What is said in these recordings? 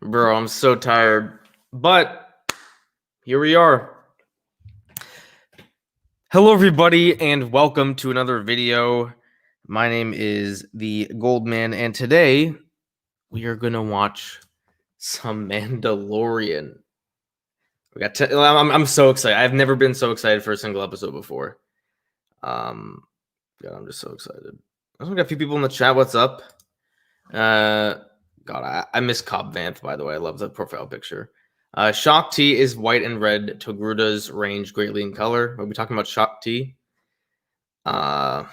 Bro, I'm so tired. But here we are. Hello, everybody, and welcome to another video. My name is the Goldman, and today we are going to watch some Mandalorian. I'm so excited. I've never been so excited for a single episode before. God, I'm just so excited. I also got a few people in the chat. What's up? God, I miss Cobb Vanth, by the way. I love the profile picture. Shock T is white and red. Togrutas range greatly in color. We'll be talking about Shock T. Let's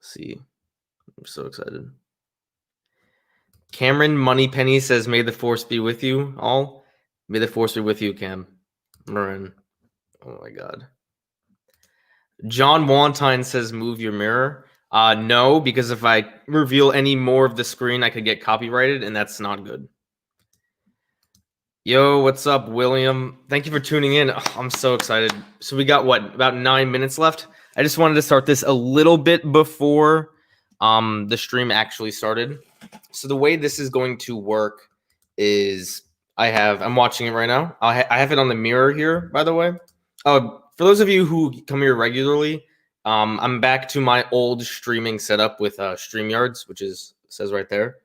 see. I'm so excited. Cameron Moneypenny says, "May the force be with you all." May the force be with you, Cam. Marin. Oh my God. John Wantine says, "Move your mirror." No, because if I reveal any more of the screen, I could get copyrighted, and that's not good. Yo, what's up, William? Thank you for tuning in. Oh, I'm so excited. So we got about 9 minutes left. I just wanted to start this a little bit before the stream actually started. So the way this is going to work is I'm watching it right now. I have it on the mirror here, by the way. For those of you who come here regularly, I'm back to my old streaming setup with StreamYards, which says right there.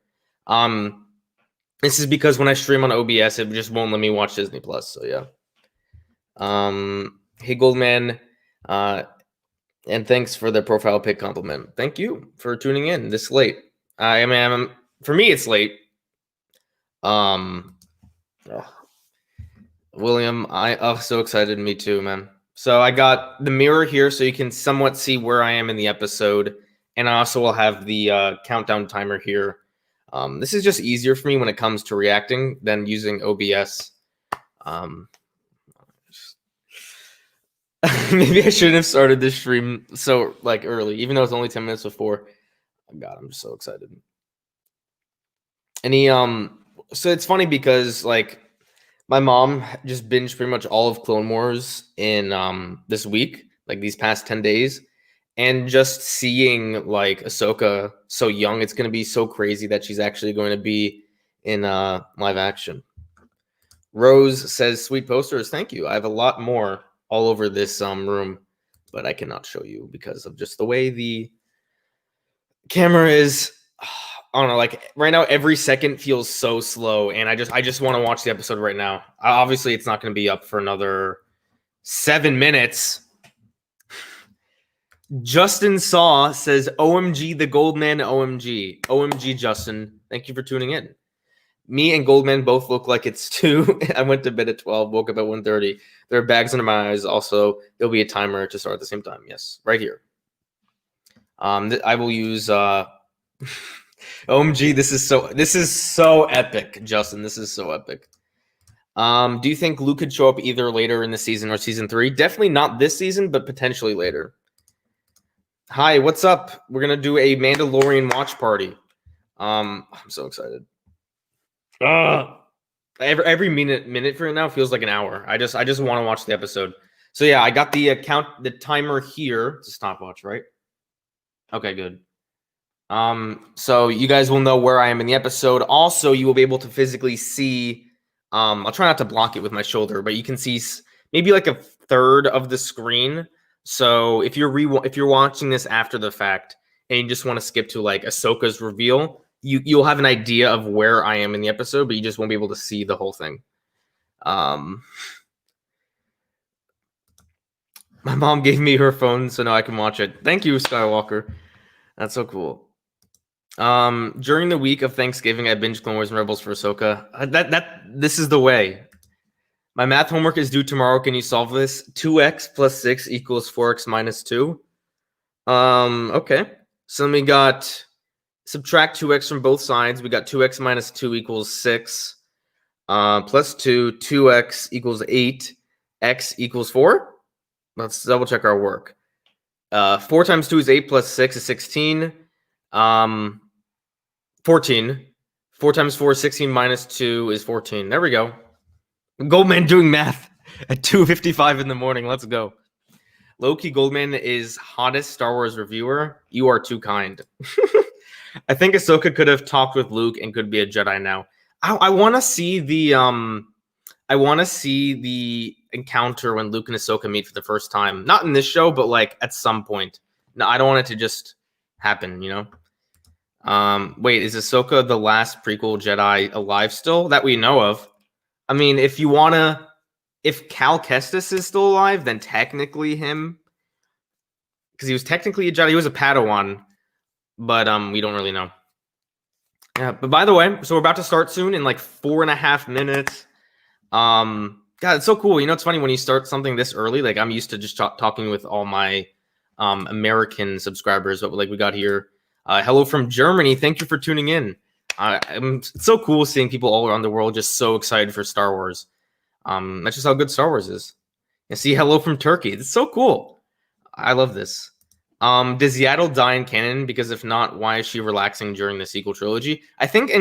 This is because when I stream on OBS, it just won't let me watch Disney Plus. So yeah. Hey Goldman, and thanks for the profile pic compliment. Thank you for tuning in this late. I mean, for me it's late. William, so excited. Me too, man. So I got the mirror here so you can somewhat see where I am in the episode. And I also will have the countdown timer here. This is just easier for me when it comes to reacting than using OBS. Maybe I shouldn't have started this stream so early, even though it's only 10 minutes before. Oh God, I'm just so excited. So it's funny because my mom just binged pretty much all of Clone Wars in this week, these past 10 days. And just seeing Ahsoka so young, it's going to be so crazy that she's actually going to be in live action. Rose says, "Sweet posters, thank you. I have a lot more all over this room, but I cannot show you because of just the way the camera is. I don't know, right now every second feels so slow, and I just want to watch the episode right now. Obviously, it's not going to be up for another 7 minutes." Justin Saw says, "OMG, the Goldman, OMG." OMG, Justin. Thank you for tuning in. Me and Goldman both look like it's 2. I went to bed at 12, woke up at 1:30. There are bags under my eyes. Also, there'll be a timer to start at the same time. Yes, right here. I will use OMG. This is so epic, Justin. This is so epic. Do you think Luke could show up either later in the season or season 3? Definitely not this season, but potentially later. Hi, what's up? We're gonna do a Mandalorian watch party. I'm so excited. Every minute for it now feels like an hour. I just want to watch the episode. So yeah, I got the timer here. It's a stopwatch, right? Okay, good. So you guys will know where I am in the episode. Also, you will be able to physically see. I'll try not to block it with my shoulder, but you can see maybe like a third of the screen. So if you're watching this after the fact and you just want to skip to Ahsoka's reveal, you'll have an idea of where I am in the episode, but you just won't be able to see the whole thing. My mom gave me her phone, so now I can watch it. Thank you, Skywalker. That's so cool. During the week of Thanksgiving, I binged Clone Wars and Rebels for Ahsoka. This is the way. My math homework is due tomorrow. Can you solve this? 2x plus 6 equals 4x minus 2. Okay. So then we got subtract 2x from both sides. We got 2x minus 2 equals 6. Plus 2, 2x equals 8. X equals 4. Let's double check our work. 4 times 2 is 8 plus 6 is 16. 14. 4 times 4 is 16 minus 2 is 14. There we go. Goldman doing math at 2:55 in the morning. Let's go. Low-key Goldman is hottest Star Wars reviewer. You are too kind. I think Ahsoka could have talked with Luke and could be a Jedi now. I want to see the I want to see the encounter when Luke and Ahsoka meet for the first time. Not in this show, but like at some point. No, I don't want it to just happen, you know? Wait, is Ahsoka the last prequel Jedi alive still that we know of? I mean, if Cal Kestis is still alive, then technically him, because he was technically a Jedi. He was a Padawan, but we don't really know. Yeah, but by the way, so we're about to start soon in like 4.5 minutes. God, it's so cool. You know, it's funny when you start something this early. Like I'm used to just talking with all my American subscribers, but like we got here. Hello from Germany. Thank you for tuning in. It's so cool seeing people all around the world just so excited for Star Wars. That's just how good Star Wars is. And see, hello from Turkey. It's so cool. I love this. Does Yaddle die in canon? Because if not, why is she relaxing during the sequel trilogy? I think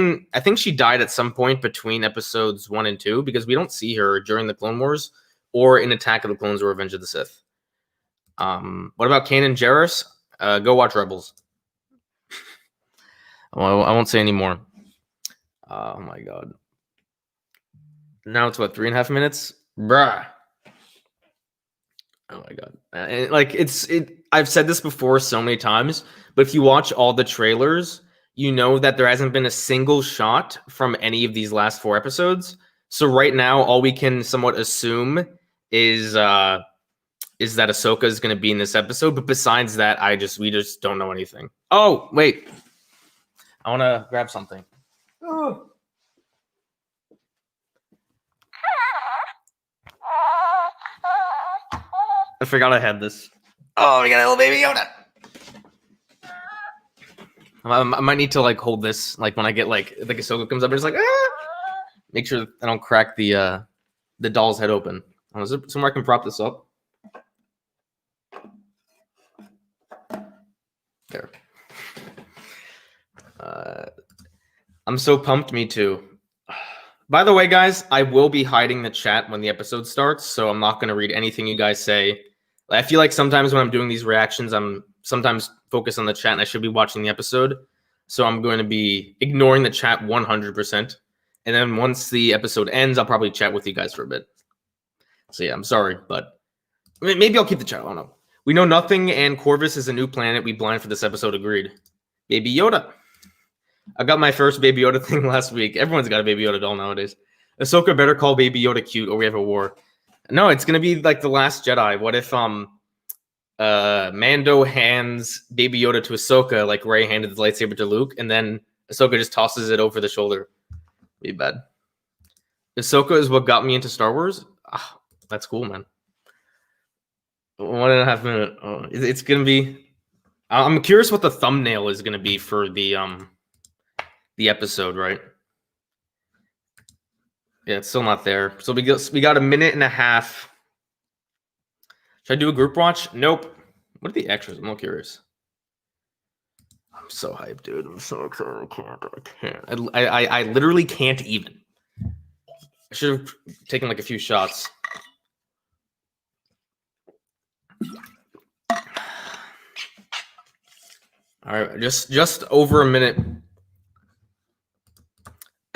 she died at some point between episodes 1 and 2 because we don't see her during the Clone Wars or in Attack of the Clones or Revenge of the Sith. What about Kanan Jarrus? Go watch Rebels. Well, I won't say any more. Oh my god. Now it's what, 3.5 minutes? Bruh. Oh my god. I've said this before so many times, but if you watch all the trailers, you know that there hasn't been a single shot from any of these last 4 episodes. So right now, all we can somewhat assume is that Ahsoka is going to be in this episode. But besides that, we just don't know anything. Oh, wait. I want to grab something. Oh. I forgot I had this. Oh, we got a little baby Yoda. I might need to like hold this like when I get like Ahsoka comes up and it's like make sure I don't crack the doll's head open. Is there somewhere I can prop this up? There. I'm so pumped. Me too. By the way, guys, I will be hiding the chat when the episode starts, so I'm not going to read anything you guys say. I feel like sometimes when I'm doing these reactions, I'm sometimes focused on the chat and I should be watching the episode. So I'm going to be ignoring the chat 100%. And then once the episode ends, I'll probably chat with you guys for a bit. So yeah, I'm sorry, but maybe I'll keep the chat. I don't know. We know nothing, and Corvus is a new planet. We blind for this episode. Agreed. Baby Yoda. I got my first Baby Yoda thing last week. Everyone's got a Baby Yoda doll nowadays. Ahsoka better call Baby Yoda cute or we have a war. No, it's gonna be like The Last Jedi. What if Mando hands Baby Yoda to Ahsoka like Rey handed the lightsaber to Luke, and then Ahsoka just tosses it over the shoulder? Be bad. Ahsoka is what got me into Star Wars. That's cool, man. 1.5 minutes. Oh, it's gonna be. I'm curious what the thumbnail is gonna be for the episode, right? Yeah, it's still not there. So we got 1.5 minutes. Should I do a group watch? Nope. What are the extras? I'm not curious. I'm so hyped, dude. I'm so excited. I can't. I literally can't even. I should have taken like a few shots. All right, just over a minute.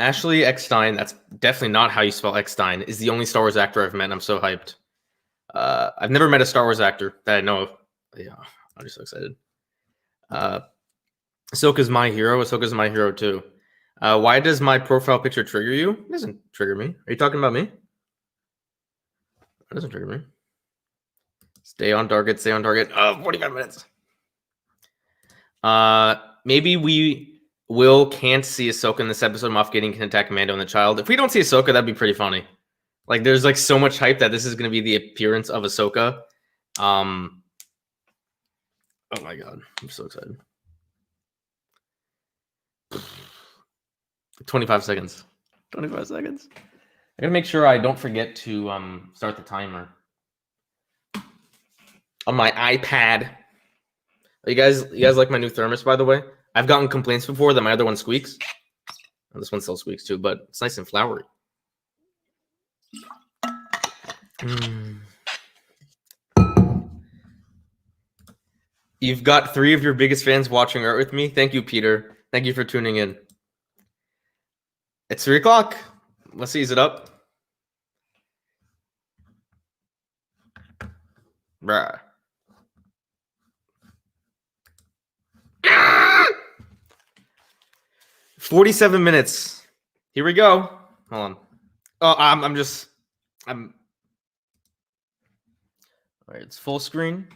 Ashley Eckstein, that's definitely not how you spell Eckstein, is the only Star Wars actor I've met, and I'm so hyped. I've never met a Star Wars actor that I know of. Yeah, I'm just so excited. Ahsoka's my hero. Ahsoka's my hero, too. Why does my profile picture trigger you? It doesn't trigger me. Are you talking about me? It doesn't trigger me. Stay on target. 45 minutes. Maybe we can't see Ahsoka in this episode. Moff Gideon can attack Mando and the child. If we don't see Ahsoka, that'd be pretty funny. Like, there's like so much hype that this is going to be the appearance of Ahsoka. Oh my god, I'm so excited. 25 seconds. 25 seconds. I gotta make sure I don't forget to start the timer on my iPad. You guys like my new thermos, by the way? I've gotten complaints before that my other one squeaks. Oh, this one still squeaks too, but it's nice and flowery. You've got 3 of your biggest fans watching art with me. Thank you, Peter. Thank you for tuning in. It's 3 o'clock. Let's ease it up. Bruh. 47 minutes. Here we go. Hold on. Oh, I'm all right, it's full screen.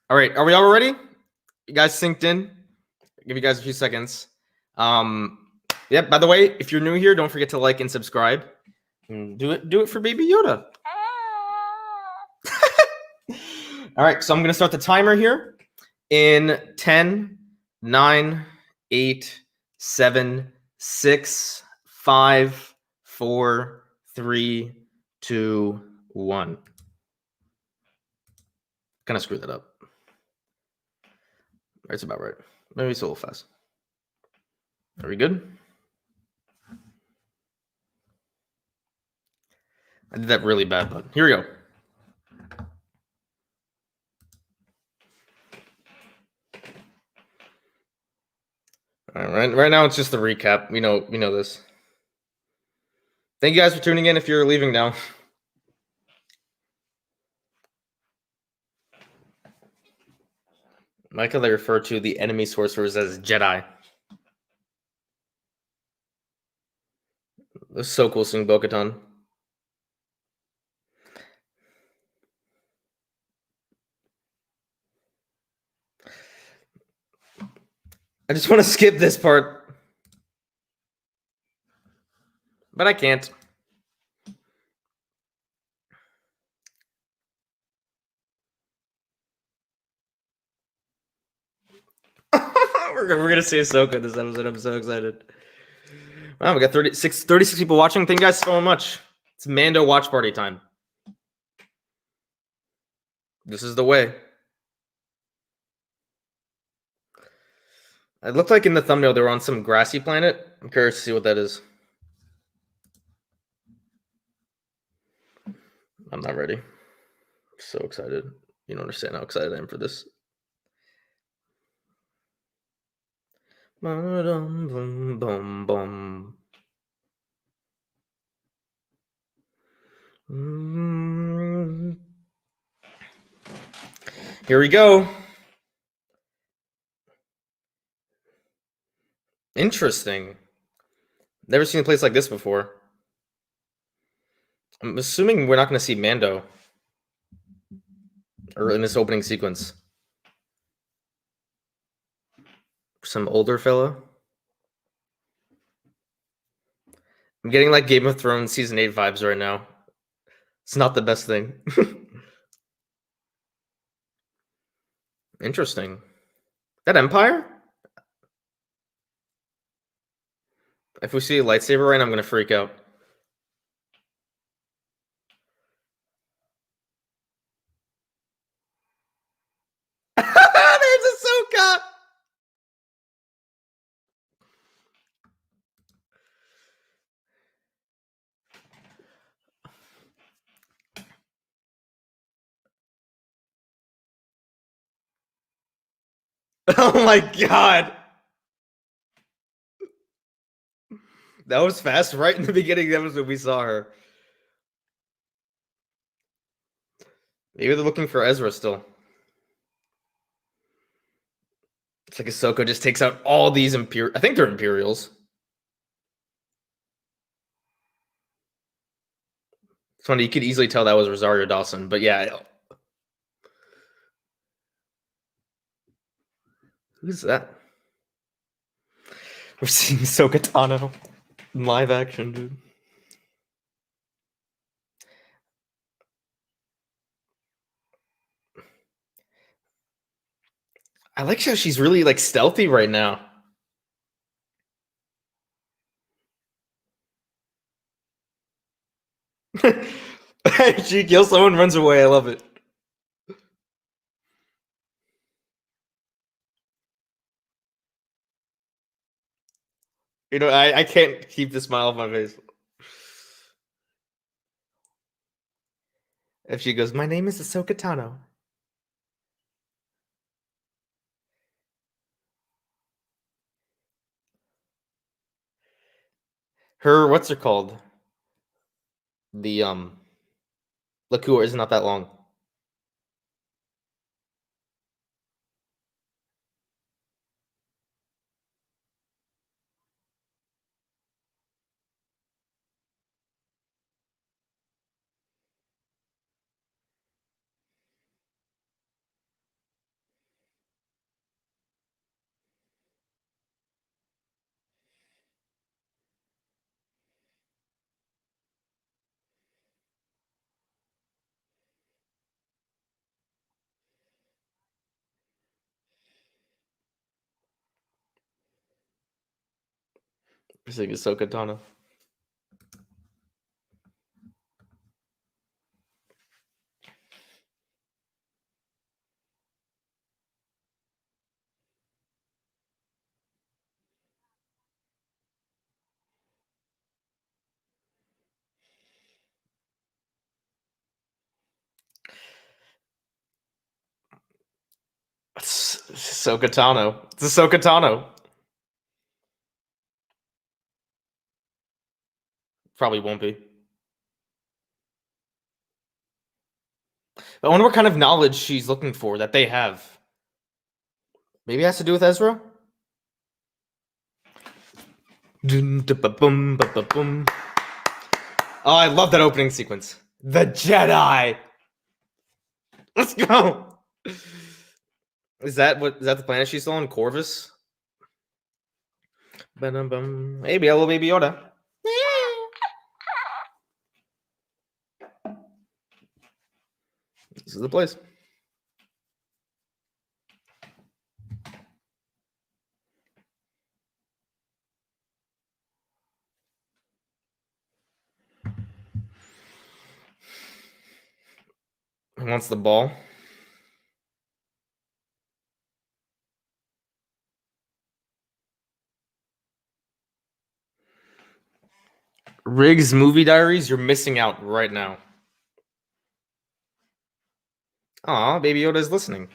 All right, are we all ready? You guys synced in? I'll give you guys a few seconds. Yeah, by the way, if you're new here, don't forget to like and subscribe. And do it for Baby Yoda. All right, so I'm gonna start the timer here in 10, 9, 8, 7, 6, 5, 4, 3, 2, 1. Kind of screwed that up. That's about right. Maybe it's a little fast. Are we good? I did that really bad, but here we go. All right, right now it's just the recap. We know this. Thank you guys for tuning in. If you're leaving now, Michael, they refer to the enemy sorcerers as Jedi. It was so cool seeing Bo-Katan. I just want to skip this part, but I can't. we're gonna see Ahsoka this episode. I'm so excited. Wow, we got 36 people watching. Thank you guys so much. It's Mando watch party time. This is the way. It looked like in the thumbnail they were on some grassy planet. I'm curious to see what that is. I'm not ready. I'm so excited. You don't understand how excited I am for this. Here we go. Interesting. Never seen a place like this before. I'm assuming we're not going to see Mando or in this opening sequence. Some older fella. I'm getting like Game of Thrones season 8 vibes right now. It's not the best thing. Interesting. That Empire? If we see a lightsaber right now, I'm going to freak out. There's Ahsoka! Oh my god! That was fast. Right in the beginning of the episode, we saw her. Maybe they're looking for Ezra still. It's like Ahsoka just takes out all these Imperials. I think they're Imperials. It's funny, you could easily tell that was Rosario Dawson, but yeah. Who's that? We're seeing Ahsoka Tano in live action, dude. I like how she's really like stealthy right now. She kills someone, runs away. I love it. You know, I can't keep the smile off my face. If she goes, my name is Ahsoka Tano. Her what's it called? The liqueur is not that long. I think it's so katana. It's so katana. It's a so katana. Probably won't be. I wonder what kind of knowledge she's looking for that they have. Maybe it has to do with Ezra? Dun-da-ba-bum, ba-ba-bum. Oh, I love that opening sequence. The Jedi. Let's go. Is that the planet she's still on? Corvus? Ba-dum-bum. Hey, hello, baby Yoda. This is the place. Who wants the ball? Riggs movie diaries, you're missing out right now. Aw, baby Yoda's listening.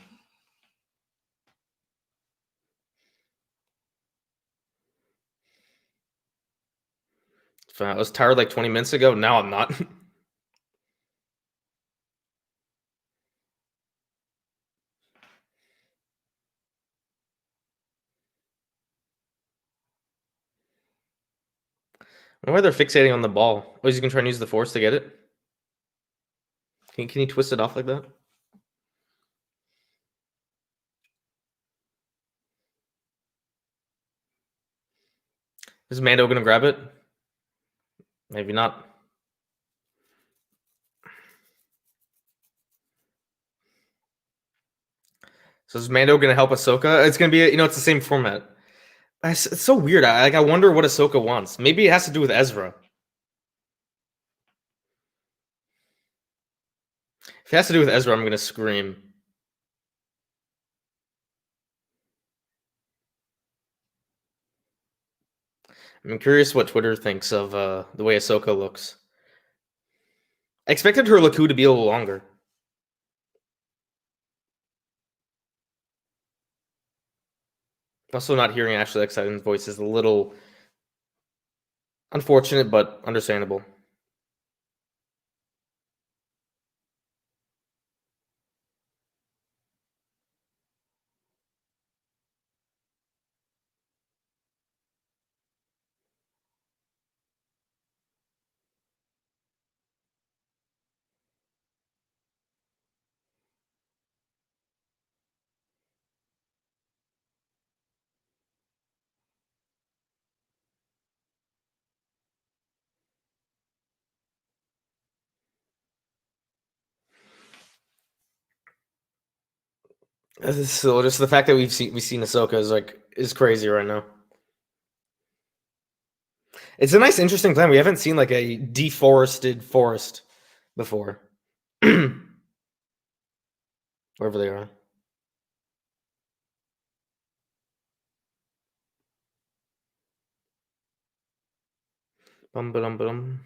I was tired like 20 minutes ago. Now I'm not. I wonder why they're fixating on the ball. Oh, he's gonna try and use the force to get it? Can he twist it off like that? Is Mando gonna grab it? Maybe not. So is Mando gonna help Ahsoka? It's gonna be, it's the same format. It's so weird. I wonder what Ahsoka wants. Maybe it has to do with Ezra. If it has to do with Ezra, I'm gonna scream. I'm curious what Twitter thinks of the way Ahsoka looks. I expected her Laku to be a little longer. Also, not hearing Ashley Eckstein's voice is a little unfortunate, but understandable. So just the fact that we've seen Ahsoka is crazy right now. It's a nice, interesting plan. We haven't seen like a deforested forest before, wherever they are. Bum, ba-dum, ba-dum.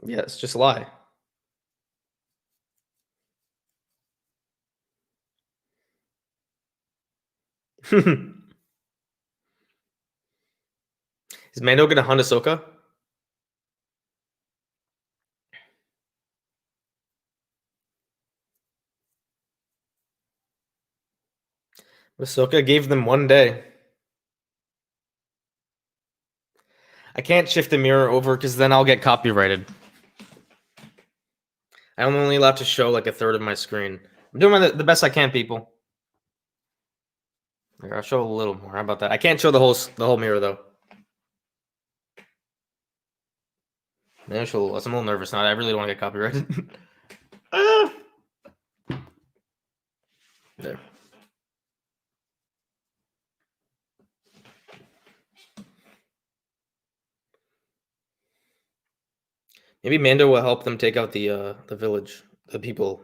Yes, just lie. Is Mando gonna hunt Ahsoka? Ahsoka gave them 1 day. I can't shift the mirror over because then I'll get copyrighted. I'm only allowed to show like a third of my screen. I'm doing the best I can, people. Here, I'll show a little more. How about that? I can't show the whole mirror though. Maybe I'll show a little less. I'm a little nervous now. I really don't want to get copyrighted. Ah! There. Maybe Mando will help them take out the village, the people.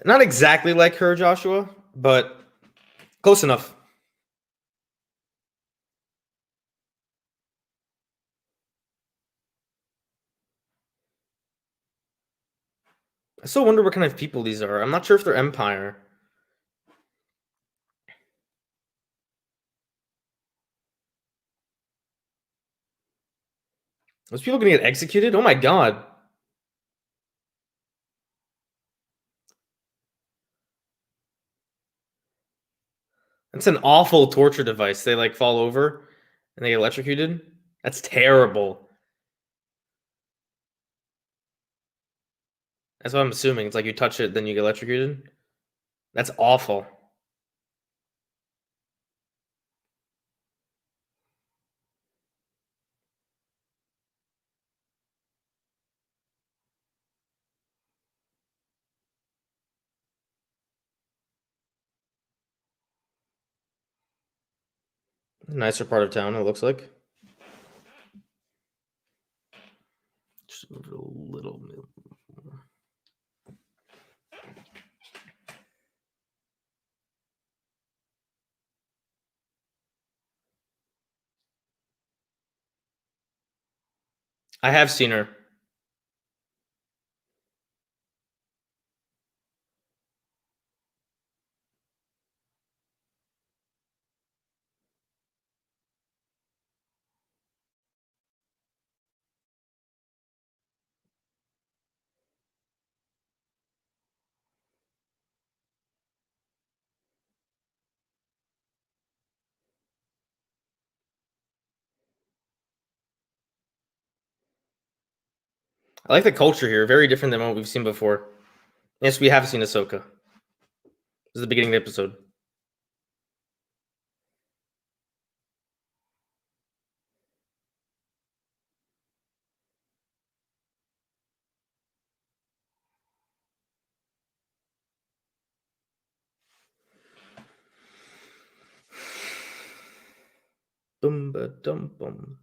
Not exactly like her, Joshua, but close enough. I still wonder what kind of people these are. I'm not sure if they're Empire. Those people gonna get executed? Oh my god. That's an awful torture device. They like fall over and they get electrocuted. That's terrible. That's what I'm assuming. It's like you touch it, then you get electrocuted. That's awful. Nicer part of town, it looks like. Just move it a little bit. I have seen her. I like the culture here. Very different than what we've seen before. Yes, we have seen Ahsoka. This is the beginning of the episode. Boom, ba dum bum.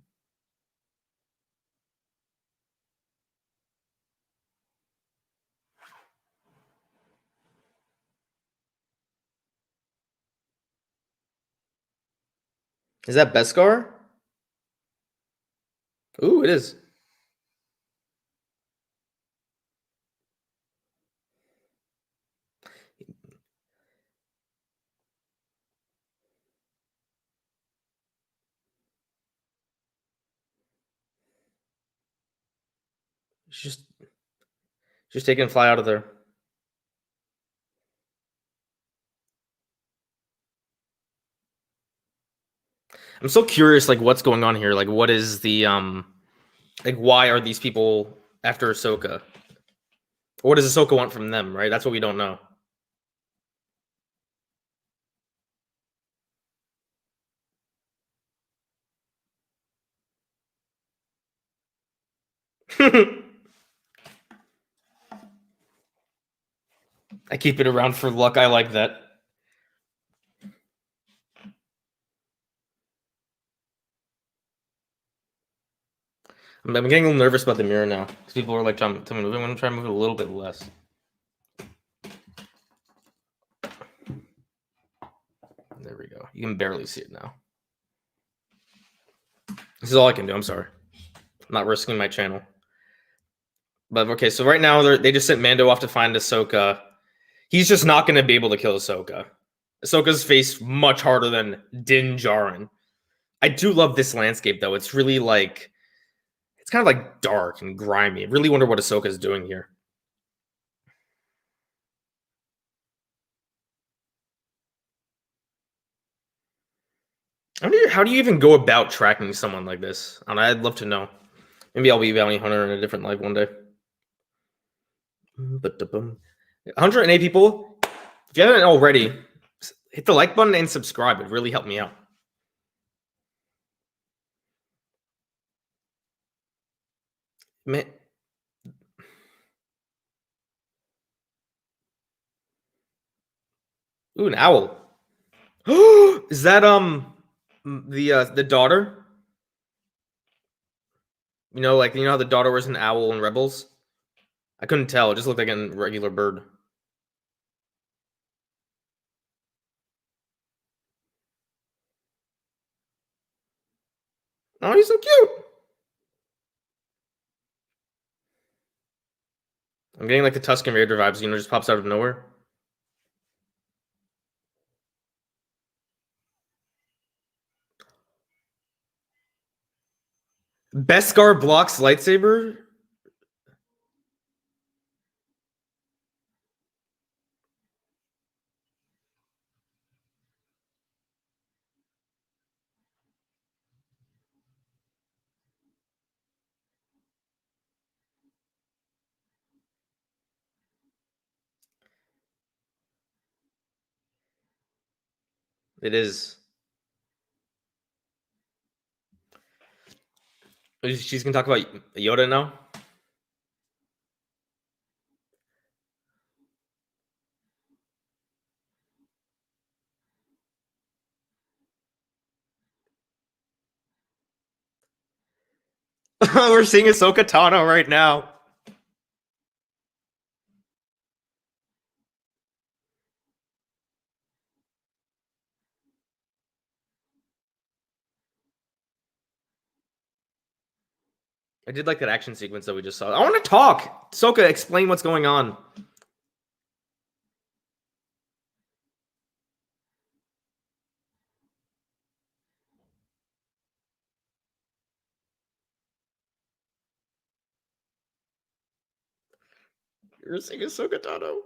Is that Beskar? Ooh, it is. She's taking a fly out of there. I'm so curious, like what's going on here. Like, what is the like why are these people after Ahsoka? What does Ahsoka want from them? Right, that's what we don't know. I keep it around for luck. I like that. I'm getting a little nervous about the mirror now because people are like telling me to move. I'm gonna try to move it a little bit less. There we go. You can barely see it now. This is all I can do. I'm sorry. I'm not risking my channel. But okay, so right now they just sent Mando off to find Ahsoka. He's just not going to be able to kill Ahsoka. Ahsoka's faced much harder than Din Djarin. I do love this landscape, though. It's really like... It's kind of like dark and grimy. I really wonder what Ahsoka's doing here. I wonder, how do you even go about tracking someone like this? I'd love to know. Maybe I'll be a bounty hunter in a different life one day. 108 people. If you haven't already, hit the like button and subscribe. It really helped me out. Man. Ooh, an owl. Is that the daughter? You know how the daughter was an owl in Rebels? I couldn't tell. It just looked like a regular bird. Oh, he's so cute. I'm getting like the Tusken Raider vibes, just pops out of nowhere. Beskar blocks lightsaber? It is. She's gonna talk about Yoda now? We're seeing Ahsoka Tano right now. I did like that action sequence that we just saw. I want to talk. Ahsoka, explain what's going on. You're seeing Ahsoka Tano.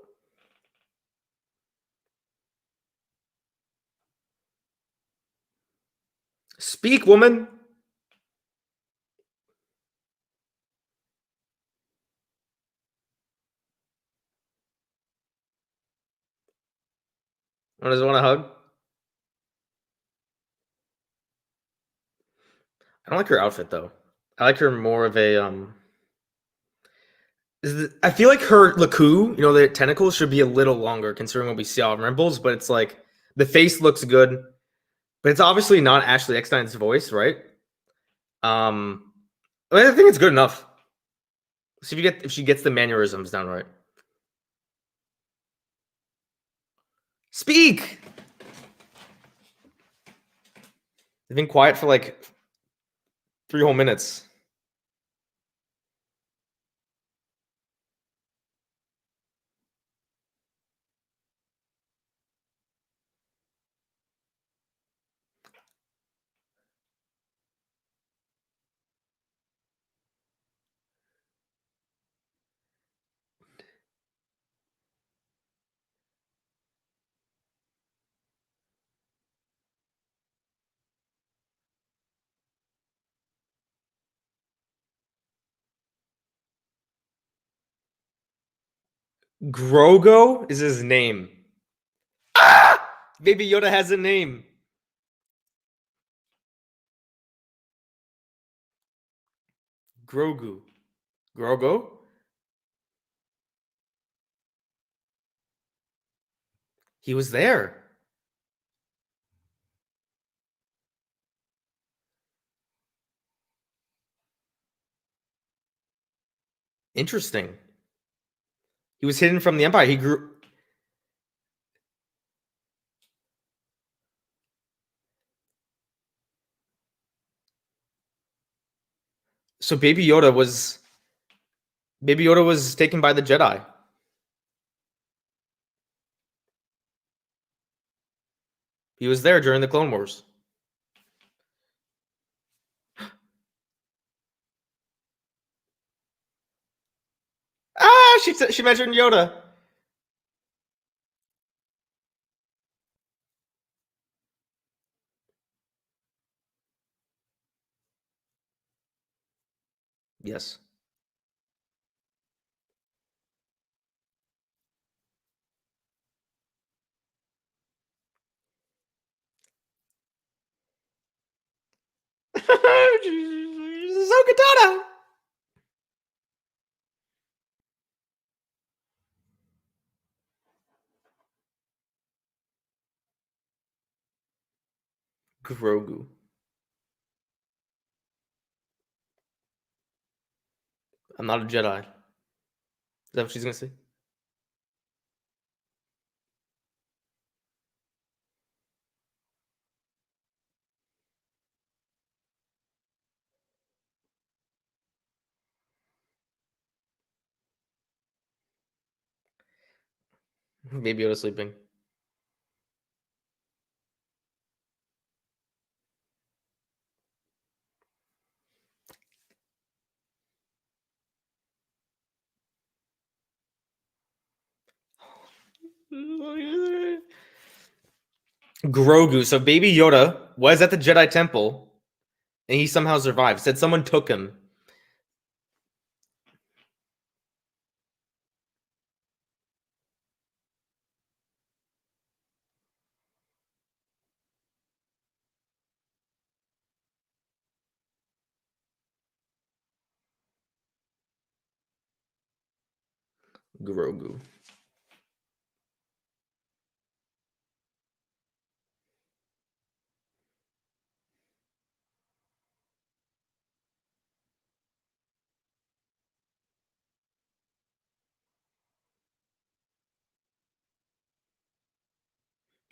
Speak, woman. Does it want a hug? I don't like her outfit though. I like her more of a I feel like her Laku, the tentacles should be a little longer considering what we see on Rebels, but it's like the face looks good, but it's obviously not Ashley Eckstein's voice, right? I think it's good enough. See if she gets the mannerisms down right. Speak. They've been quiet for like 3 whole minutes. Grogo is his name. Ah! Baby Yoda has a name. Grogu. Grogu. He was there. Interesting. He was hidden from the Empire. He grew. So Baby Yoda was taken by the Jedi. He was there during the Clone Wars. Ah, she mentioned Yoda. Yes. Ahsoka Tano. Grogu. I'm not a Jedi. Is that what she's gonna say? Baby Yoda sleeping. Grogu. So Baby Yoda was at the Jedi Temple, and he somehow survived. Said someone took him. Grogu.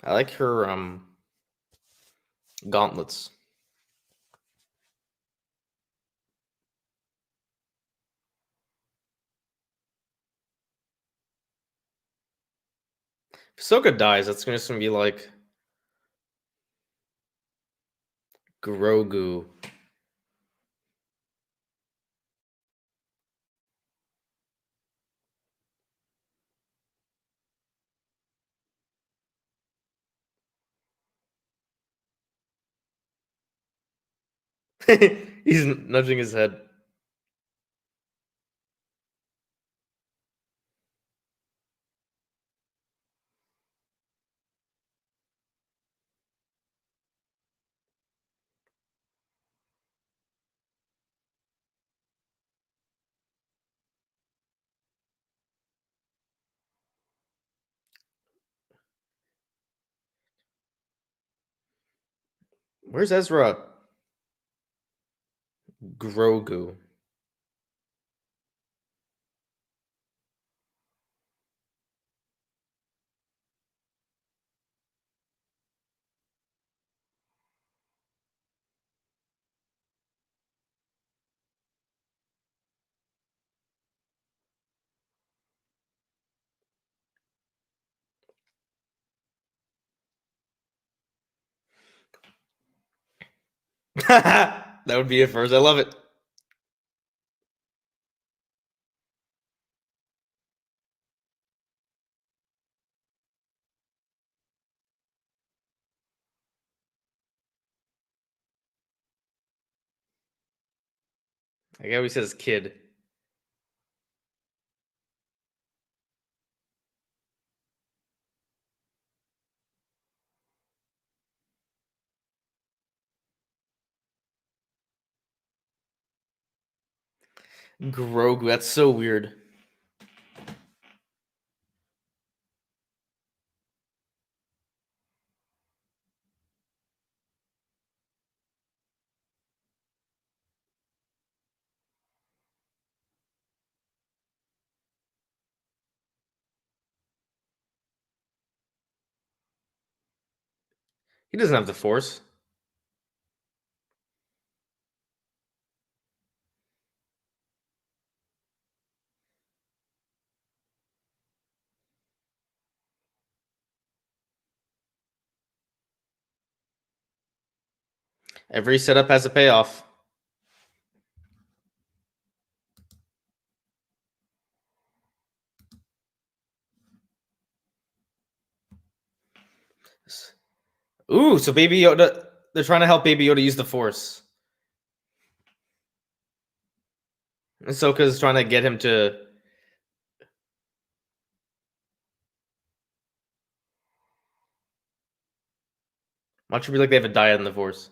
I like her gauntlets. If Ahsoka dies, that's just gonna be like Grogu. He's nudging his head. Where's Ezra? Grogu. That would be it first. I love it. I always says kid. Grogu. That's so weird. He doesn't have the Force. Every setup has a payoff. Ooh, so Baby Yoda. They're trying to help Baby Yoda use the Force. Ahsoka's trying to get him to. Watch it be like they have a diet in the Force.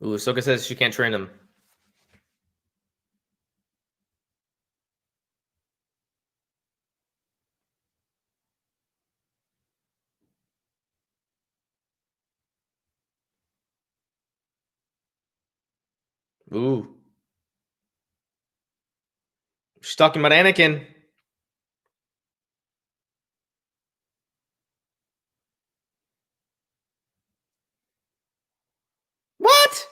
Ooh, Ahsoka says she can't train him. Ooh. She's talking about Anakin. What?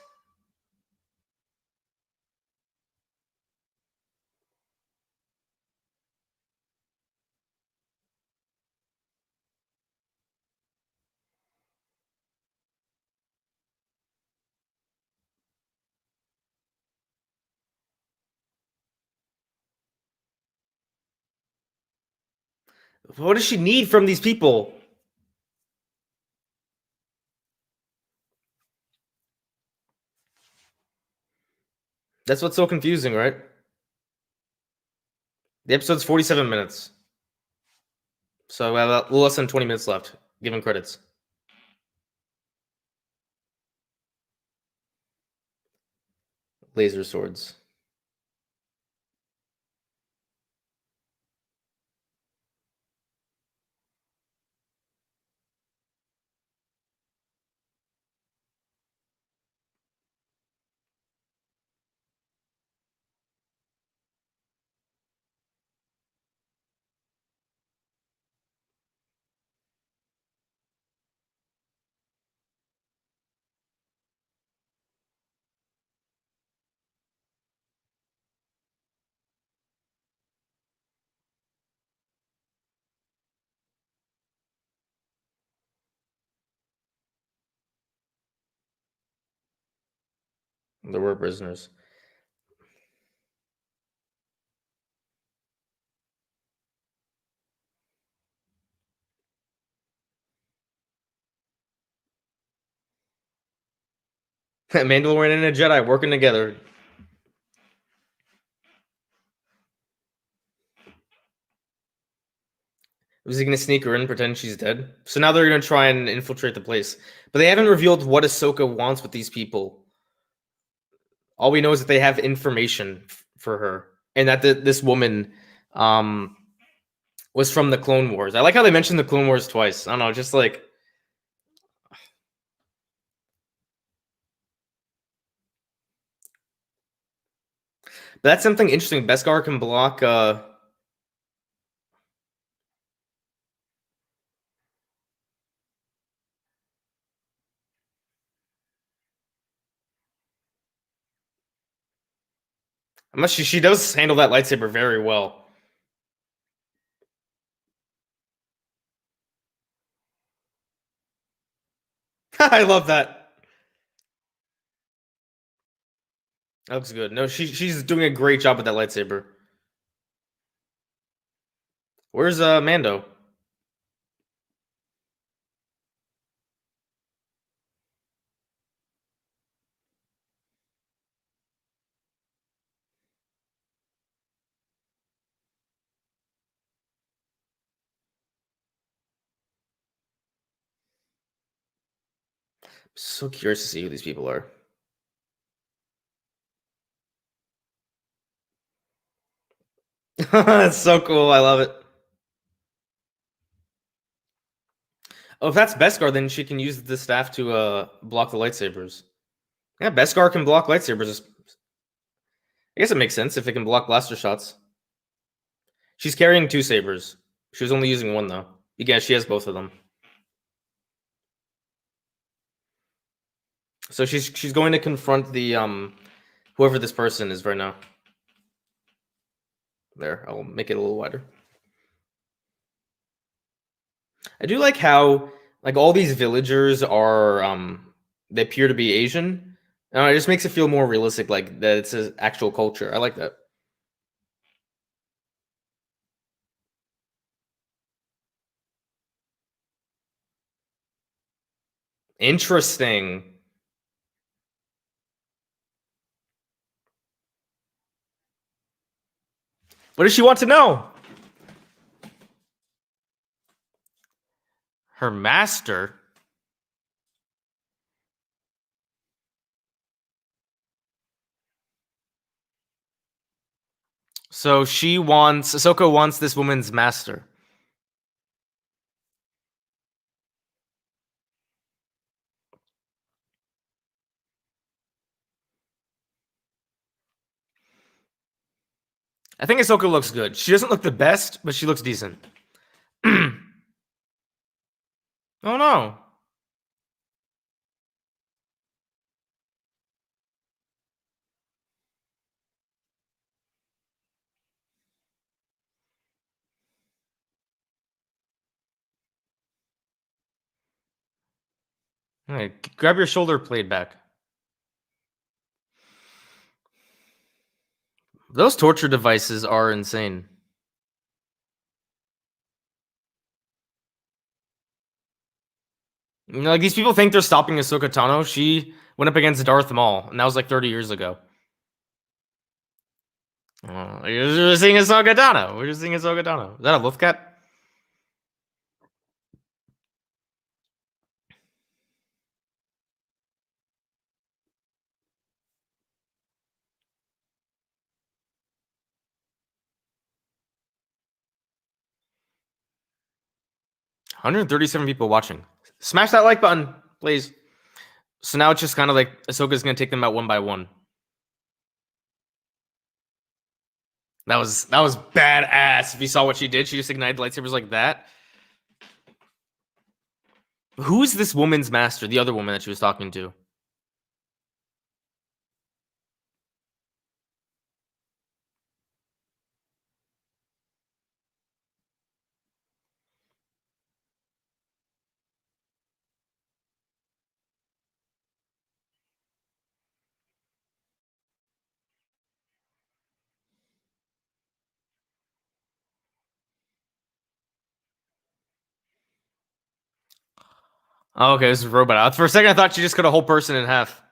What does she need from these people? That's what's so confusing, right? The episode's 47 minutes. So we have a little less than 20 minutes left. Given credits. Laser swords. There were prisoners. Mandalorian and a Jedi working together. Was he gonna sneak her in, pretend she's dead? So now they're gonna try and infiltrate the place. But they haven't revealed what Ahsoka wants with these people. All we know is that they have information for her, and that this woman um, was from the Clone Wars. I like how they mentioned the Clone Wars twice. I don't know, just like that's something interesting. Beskar can block. Unless she does handle that lightsaber very well. I love that. That looks good. No, she's doing a great job with that lightsaber. Where's Mando? So curious to see who these people are. That's so cool. I love it. Oh, if that's Beskar, then she can use the staff to block the lightsabers. Yeah, Beskar can block lightsabers. I guess it makes sense if it can block blaster shots. She's carrying 2 sabers. She was only using 1 though. Yeah, she has both of them. So she's going to confront the whoever this person is right now. There, I'll make it a little wider. I do like how like all these villagers are they appear to be Asian. It just makes it feel more realistic, like that it's an actual culture. I like that. Interesting. What does she want to know? Her master. So Ahsoka wants this woman's master. I think Ahsoka looks good. She doesn't look the best, but she looks decent. Oh no. Hey, grab your shoulder blade back. Those torture devices are insane. You know, like these people think they're stopping Ahsoka Tano. She went up against Darth Maul, and that was like 30 years ago. You're just seeing Ahsoka Tano. We're just seeing Ahsoka Tano. Is that a Luthcat? 137 people watching. Smash that like button, please. So now it's just kind of like Ahsoka's gonna take them out one by one. That was badass. If you saw what she did, she just ignited lightsabers like that. Who's this woman's master? The other woman that she was talking to. Oh, okay, this is robot. For a second, I thought she just cut a whole person in half.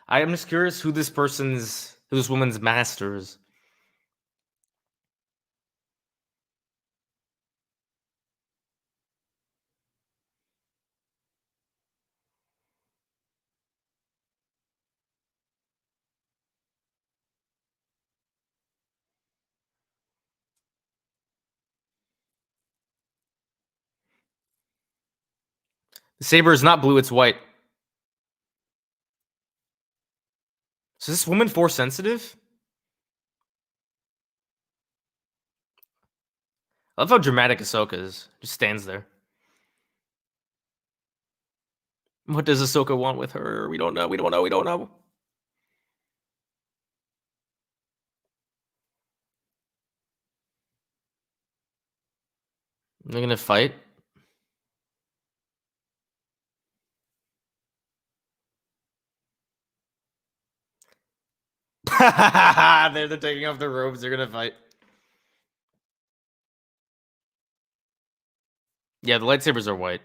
I am just curious who this woman's master is. The saber is not blue; it's white. So is this woman force sensitive? I love how dramatic Ahsoka is. Just stands there. What does Ahsoka want with her? We don't know. We don't know. We don't know. They're gonna fight. they're taking off their robes. They're gonna fight. Yeah, the lightsabers are white.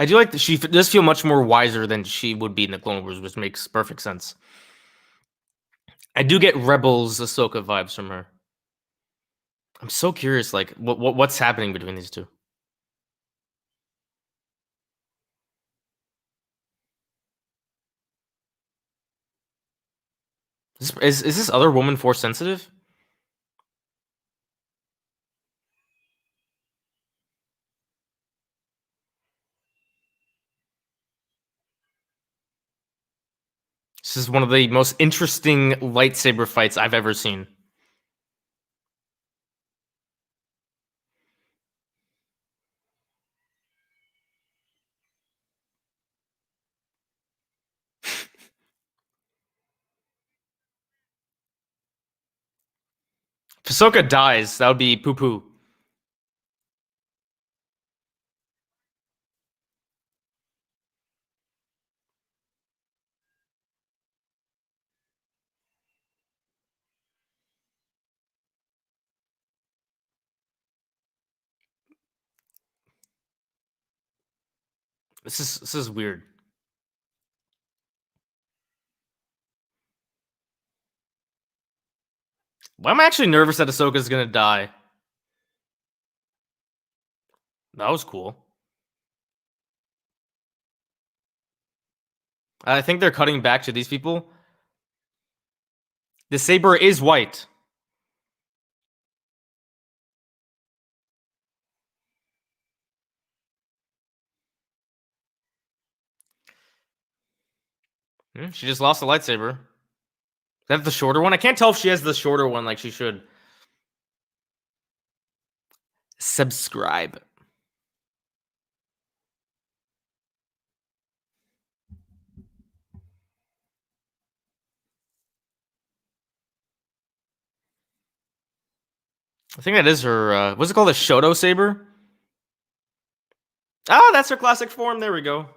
I do like that she does feel much more wiser than she would be in the Clone Wars, which makes perfect sense. I do get Rebels Ahsoka vibes from her. I'm so curious, like what's happening between these two. Is this other woman force sensitive? This is one of the most interesting lightsaber fights I've ever seen. If Ahsoka dies, that would be poo poo. This is weird. Why am I actually nervous that Ahsoka's gonna die? That was cool. I think they're cutting back to these people. The saber is white. She just lost the lightsaber. Is that the shorter one? I can't tell if she has the shorter one like she should. Subscribe. I think that is her. What's it called? A Shoto saber? Oh, that's her classic form. There we go.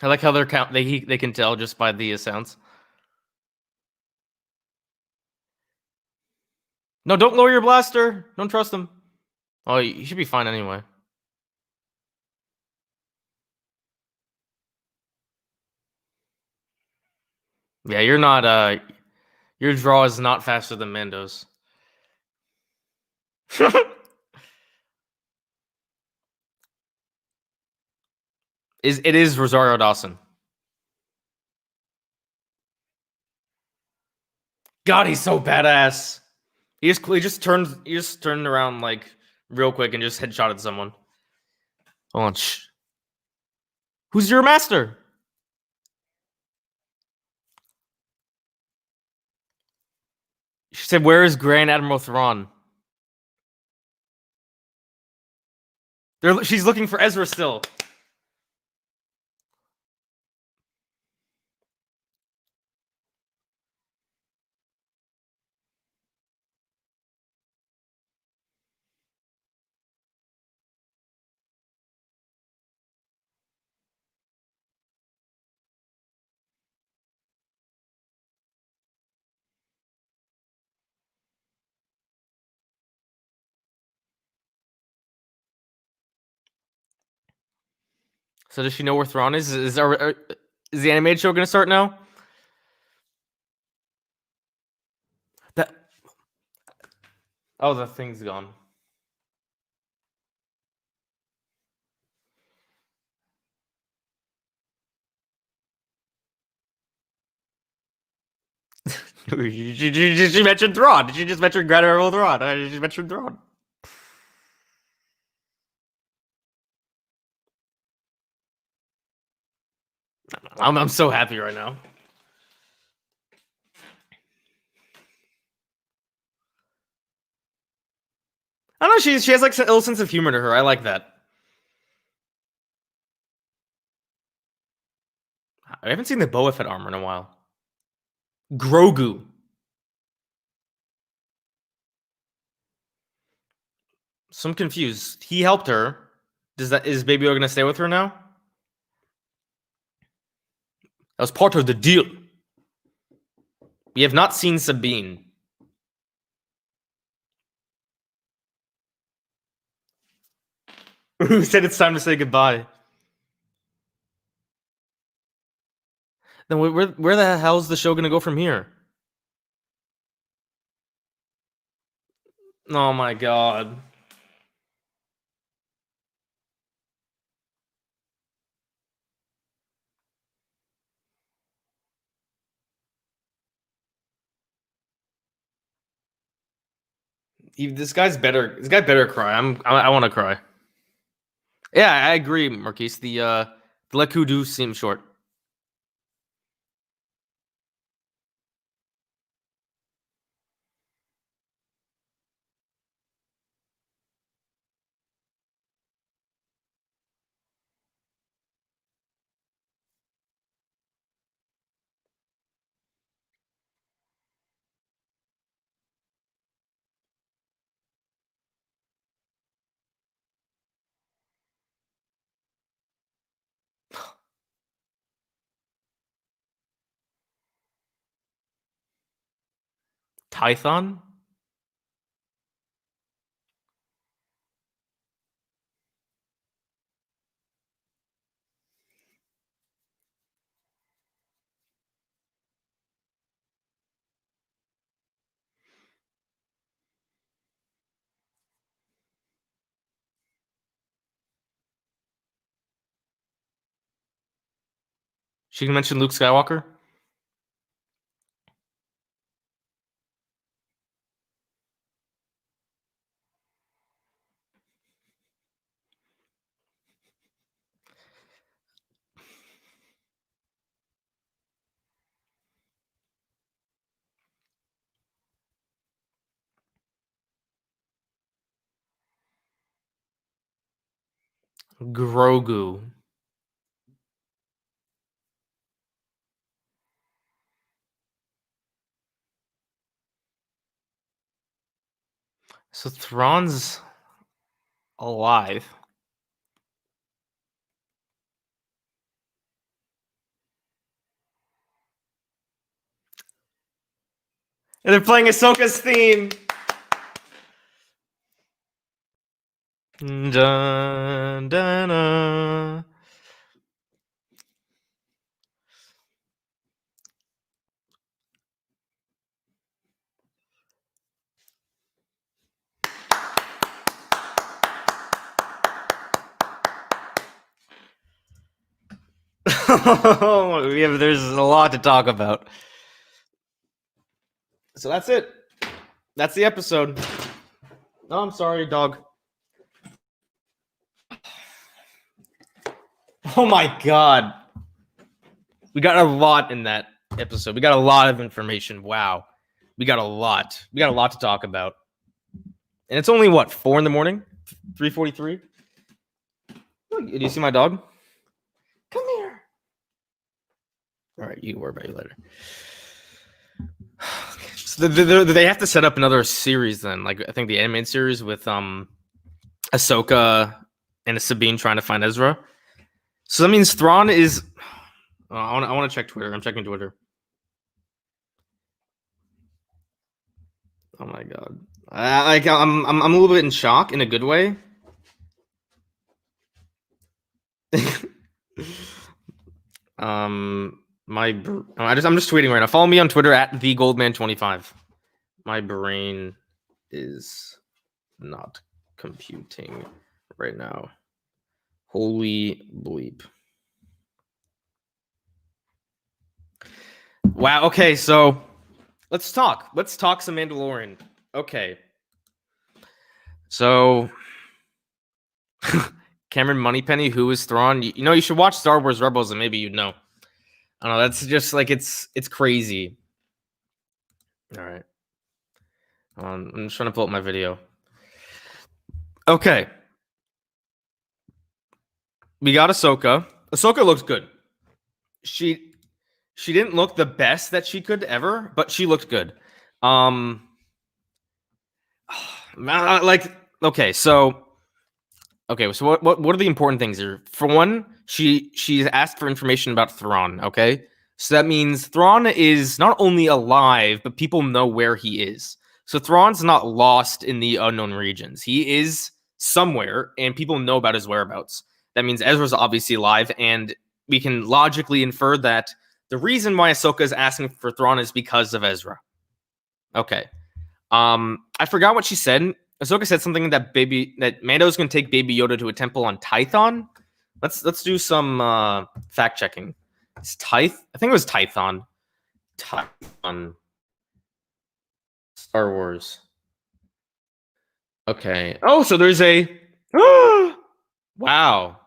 I like how they're count. They can tell just by the sounds. No, don't lower your blaster. Don't trust him. Oh, you should be fine anyway. Yeah, you're not. Your draw is not faster than Mando's. It is Rosario Dawson. God, he's so badass. He just turned around like real quick and just headshotted someone. Hold on. Shh. Who's your master? She said, "Where is Grand Admiral Thrawn?" She's looking for Ezra still. So does she know where Thrawn is? Is the animated show gonna start now? That the thing's gone. She mentioned Thrawn. She just mentioned Grand Admiral Thrawn. She mentioned Thrawn. I'm so happy right now. I don't know. She has like a little sense of humor to her. I like that. I haven't seen the Boba Fett armor in a while. Grogu. So I'm confused. He helped her. Is Baby Yoda gonna stay with her now? That was part of the deal. We have not seen Sabine. Who said it's time to say goodbye? Then where the hell's the show gonna go from here? Oh my god. This guy better cry. I want to cry. Yeah, I agree, Marquise. The Leku do seem short. Tython? She can mention Luke Skywalker. Grogu. So Thrawn's alive. And they're playing Ahsoka's theme. Dun, dun, dun. There's a lot to talk about. So that's it. That's the episode. Oh, I'm sorry, dog. Oh my god. We got a lot in that episode. We got a lot of information. Wow. We got a lot. We got a lot to talk about. And it's only what, 4 in the morning? 3:43? Oh, do you see my dog? Come here. All right, you worry about it later. So they have to set up another series then. Like I think the animated series with Ahsoka and Sabine trying to find Ezra. So that means Thrawn is. I want to check Twitter. I'm checking Twitter. Oh my god! I'm a little bit in shock in a good way. I'm just tweeting right now. Follow me on Twitter at thegoldman25. My brain is not computing right now. Holy bleep. Wow. Okay, so let's talk. Let's talk some Mandalorian. Okay. So Cameron Moneypenny, who is Thrawn? You know, you should watch Star Wars Rebels and maybe you'd know. I don't know. That's just like it's crazy. All right. I'm just trying to pull up my video. Okay. We got Ahsoka. Ahsoka looks good. She didn't look the best that she could ever, but she looked good. Like okay, so Okay, so what are the important things here? For one, she's asked for information about Thrawn. Okay, so that means Thrawn is not only alive, but people know where he is. So Thrawn's not lost in the unknown regions. He is somewhere, and people know about his whereabouts. That means Ezra's obviously alive, and we can logically infer that the reason why Ahsoka is asking for Thrawn is because of Ezra. Okay. I forgot what she said. Ahsoka said something that Mando's gonna take Baby Yoda to a temple on Tython. Let's do some fact checking. It's Tyth. I think it was Tython. Tython. Star Wars. Okay. Oh, so there's a. Wow.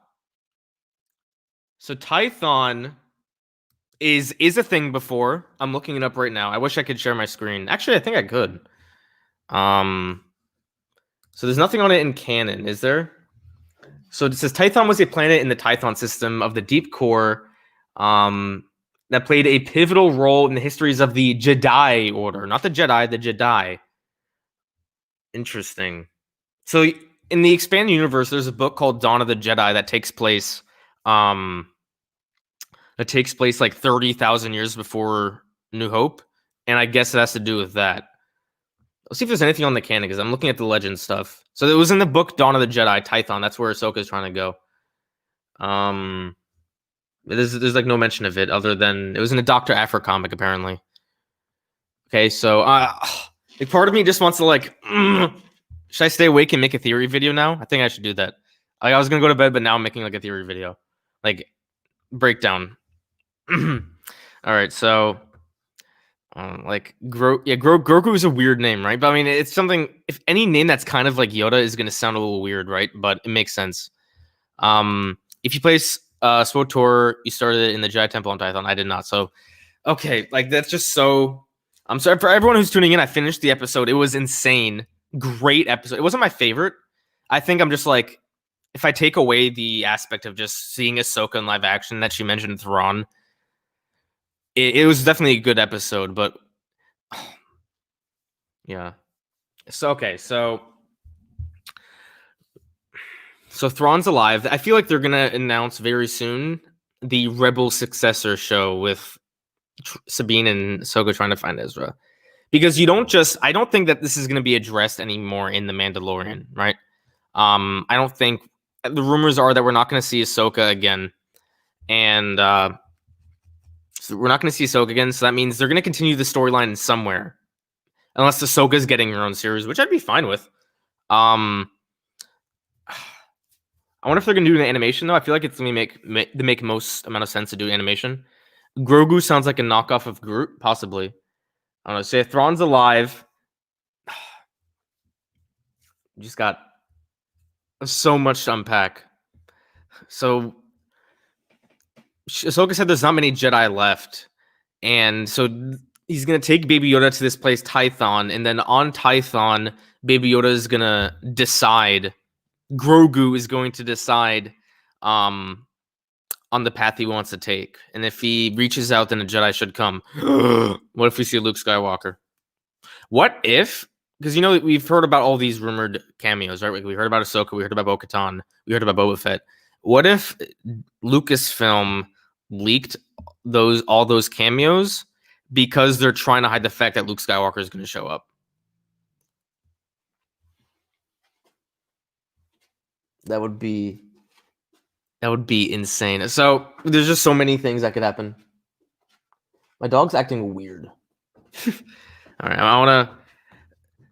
So Tython is a thing before. I'm looking it up right now. I wish I could share my screen. Actually, I think I could. So there's nothing on it in canon, is there? So it says Tython was a planet in the Tython system of the deep core that played a pivotal role in the histories of the Jedi Order. Not the Jedi, the Jedi. Interesting. So in the expanded universe, there's a book called Dawn of the Jedi that takes place like 30,000 years before New Hope. And I guess it has to do with that. Let's see if there's anything on the canon, because I'm looking at the legend stuff. So it was in the book Dawn of the Jedi, Tython. That's where Ahsoka is trying to go. There's like no mention of it other than it was in a Dr. Aphra comic, apparently. Okay, so like part of me just wants to like, should I stay awake and make a theory video now? I think I should do that. Like, I was gonna go to bed, but now I'm making like a theory video, like breakdown. All right, so like Grogu is a weird name, right? But I mean, it's something. If any name that's kind of like Yoda is gonna sound a little weird, right? But it makes sense. If you place SWTOR, you started it in the Jedi Temple on Tython. I did not. So, okay, like that's just so. I'm sorry for everyone who's tuning in. I finished the episode. It was insane. Great episode. It wasn't my favorite. I think I'm just like, if I take away the aspect of just seeing Ahsoka in live action that she mentioned Thrawn, it was definitely a good episode. But yeah. So okay, so Thrawn's alive. I feel like they're gonna announce very soon the Rebel successor show with Sabine and Ahsoka trying to find Ezra, because I don't think that this is gonna be addressed anymore in the Mandalorian, right? I don't think the rumors are that we're not gonna see Ahsoka again, and so we're not gonna see Ahsoka again. So that means they're gonna continue the storyline somewhere, unless Ahsoka's getting her own series, which I'd be fine with. I wonder if they're gonna do an animation though. I feel like it's gonna make most amount of sense to do animation. Grogu sounds like a knockoff of Groot, possibly. I don't know. Say Thrawn's alive. You just got so much to unpack. So Ahsoka said there's not many Jedi left, and so he's gonna take Baby Yoda to this place, Tython, and then on Tython, Baby Yoda is gonna decide. Grogu is going to decide on the path he wants to take. And if he reaches out, then a Jedi should come. What if we see Luke Skywalker? What if, because we've heard about all these rumored cameos, right? We heard about Ahsoka, we heard about Bo-Katan, we heard about Boba Fett. What if Lucasfilm leaked all those cameos because they're trying to hide the fact that Luke Skywalker is going to show up? That would be insane. So there's just so many things that could happen. My dog's acting weird. All right, I want to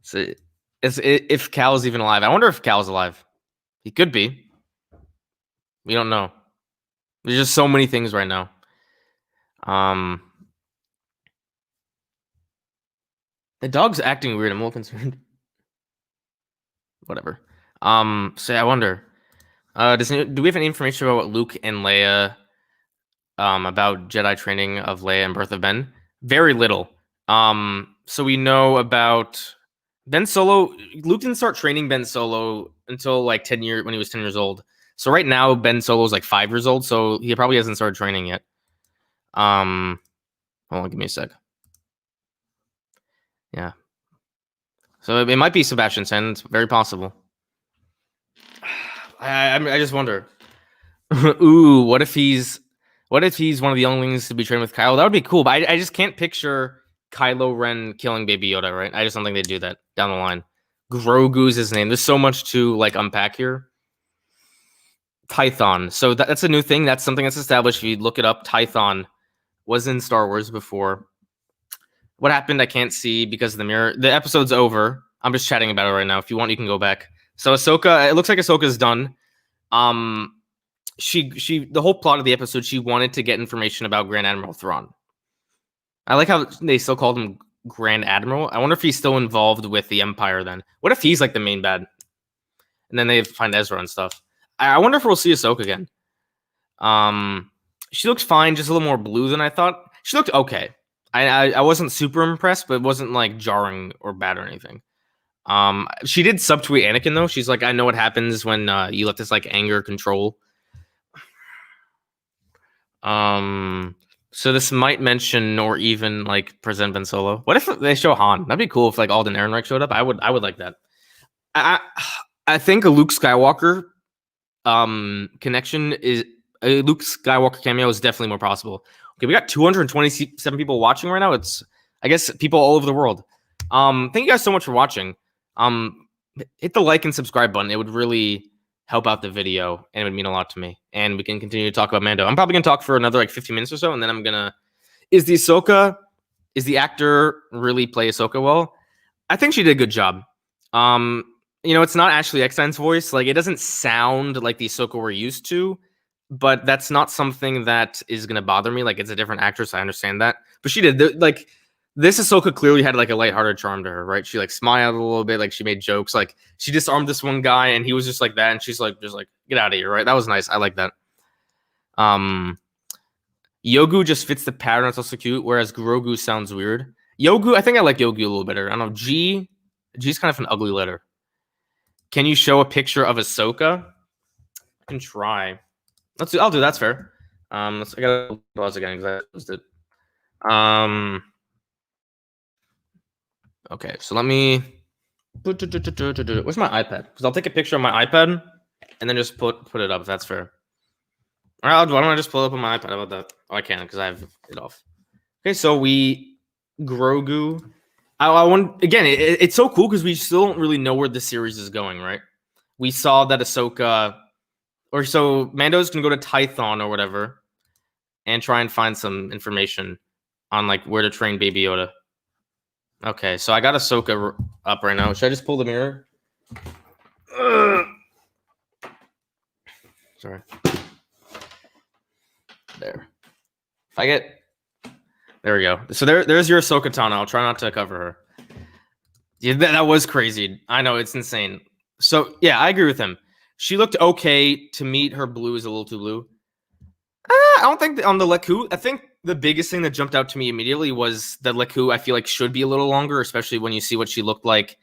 see if Cal's even alive. I wonder if Cal's alive. He could be. We don't know. There's just so many things right now. The dog's acting weird. I'm a little concerned. Whatever. So I wonder. Do we have any information about what Luke and Leia, about Jedi training of Leia and birth of Ben? Very little. So we know about Ben Solo. Luke didn't start training Ben Solo until like 10 years when he was 10 years old. So right now Ben Solo is like 5 years old. So he probably hasn't started training yet. Hold on, give me a sec. Yeah. So it might be Sebastian Stan. It's very possible. I just wonder. Ooh, what if he's one of the younglings to be trained with Kylo? That would be cool, but I just can't picture Kylo Ren killing Baby Yoda, right? I just don't think they do that down the line. Grogu's his name. There's so much to like unpack here. Tython. So that's a new thing. That's something that's established. If you look it up, Tython was in Star Wars before. What happened? I can't see because of the mirror. The episode's over. I'm just chatting about it right now. If you want, you can go back. So Ahsoka, it looks like Ahsoka's done. She the whole plot of the episode, she wanted to get information about Grand Admiral Thrawn. I like how they still called him Grand Admiral. I wonder if he's still involved with the Empire then. What if he's like the main bad? And then they find Ezra and stuff. I wonder if we'll see Ahsoka again. She looks fine, just a little more blue than I thought. She looked okay. I wasn't super impressed, but it wasn't like jarring or bad or anything. She did subtweet Anakin though. She's like, I know what happens when you let this like anger control. So this might mention or even like present Ben Solo. What if they show Han? That'd be cool if like Alden Ehrenreich showed up. I would like that. I think a Luke Skywalker connection is a Luke Skywalker cameo is definitely more possible. Okay, we got 227 people watching right now. It's I guess people all over the world. Thank you guys so much for watching. Hit the like and subscribe button. It would really help out the video and it would mean a lot to me. And we can continue to talk about Mando. I'm probably gonna talk for another like 15 minutes or so, and then I'm gonna is the actor really play Ahsoka well? I think she did a good job. You know, it's not Ashley Eckstein's voice. Like, it doesn't sound like the Ahsoka we're used to, but that's not something that is going to bother me. Like, it's a different actress. I understand that. But she did. Like, this Ahsoka clearly had, like, a lighthearted charm to her, right? She, like, smiled a little bit. Like, she made jokes. Like, she disarmed this one guy, and he was just like that. And she's like, just like, get out of here, right? That was nice. I like that. Yogu just fits the pattern. It's also cute, whereas Grogu sounds weird. Yogu, I think I like Yogu a little better. I don't know. G's kind of an ugly letter. Can you show a picture of Ahsoka? I can try. I'll do. That's fair. I gotta pause again because I closed it. Okay, so let me. Where's my iPad? Because I'll take a picture of my iPad and then just put it up. If that's fair. All right. Why don't I just pull it up on my iPad? How about that? Oh, I can't because I have it off. Okay, so Grogu. I want again. It's so cool because we still don't really know where the series is going, right? We saw that Ahsoka, or so Mando's gonna go to Tython or whatever, and try and find some information on like where to train Baby Yoda. Okay, so I got Ahsoka up right now. Should I just pull the mirror? Sorry. There. There we go. So there's your Ahsoka Tano. I'll try not to cover her. Yeah, that was crazy. I know, it's insane. So, yeah, I agree with him. She looked okay. To meet her blue is a little too blue. I don't think on the Leku. I think the biggest thing that jumped out to me immediately was that Leku, I feel like, should be a little longer, especially when you see what she looked like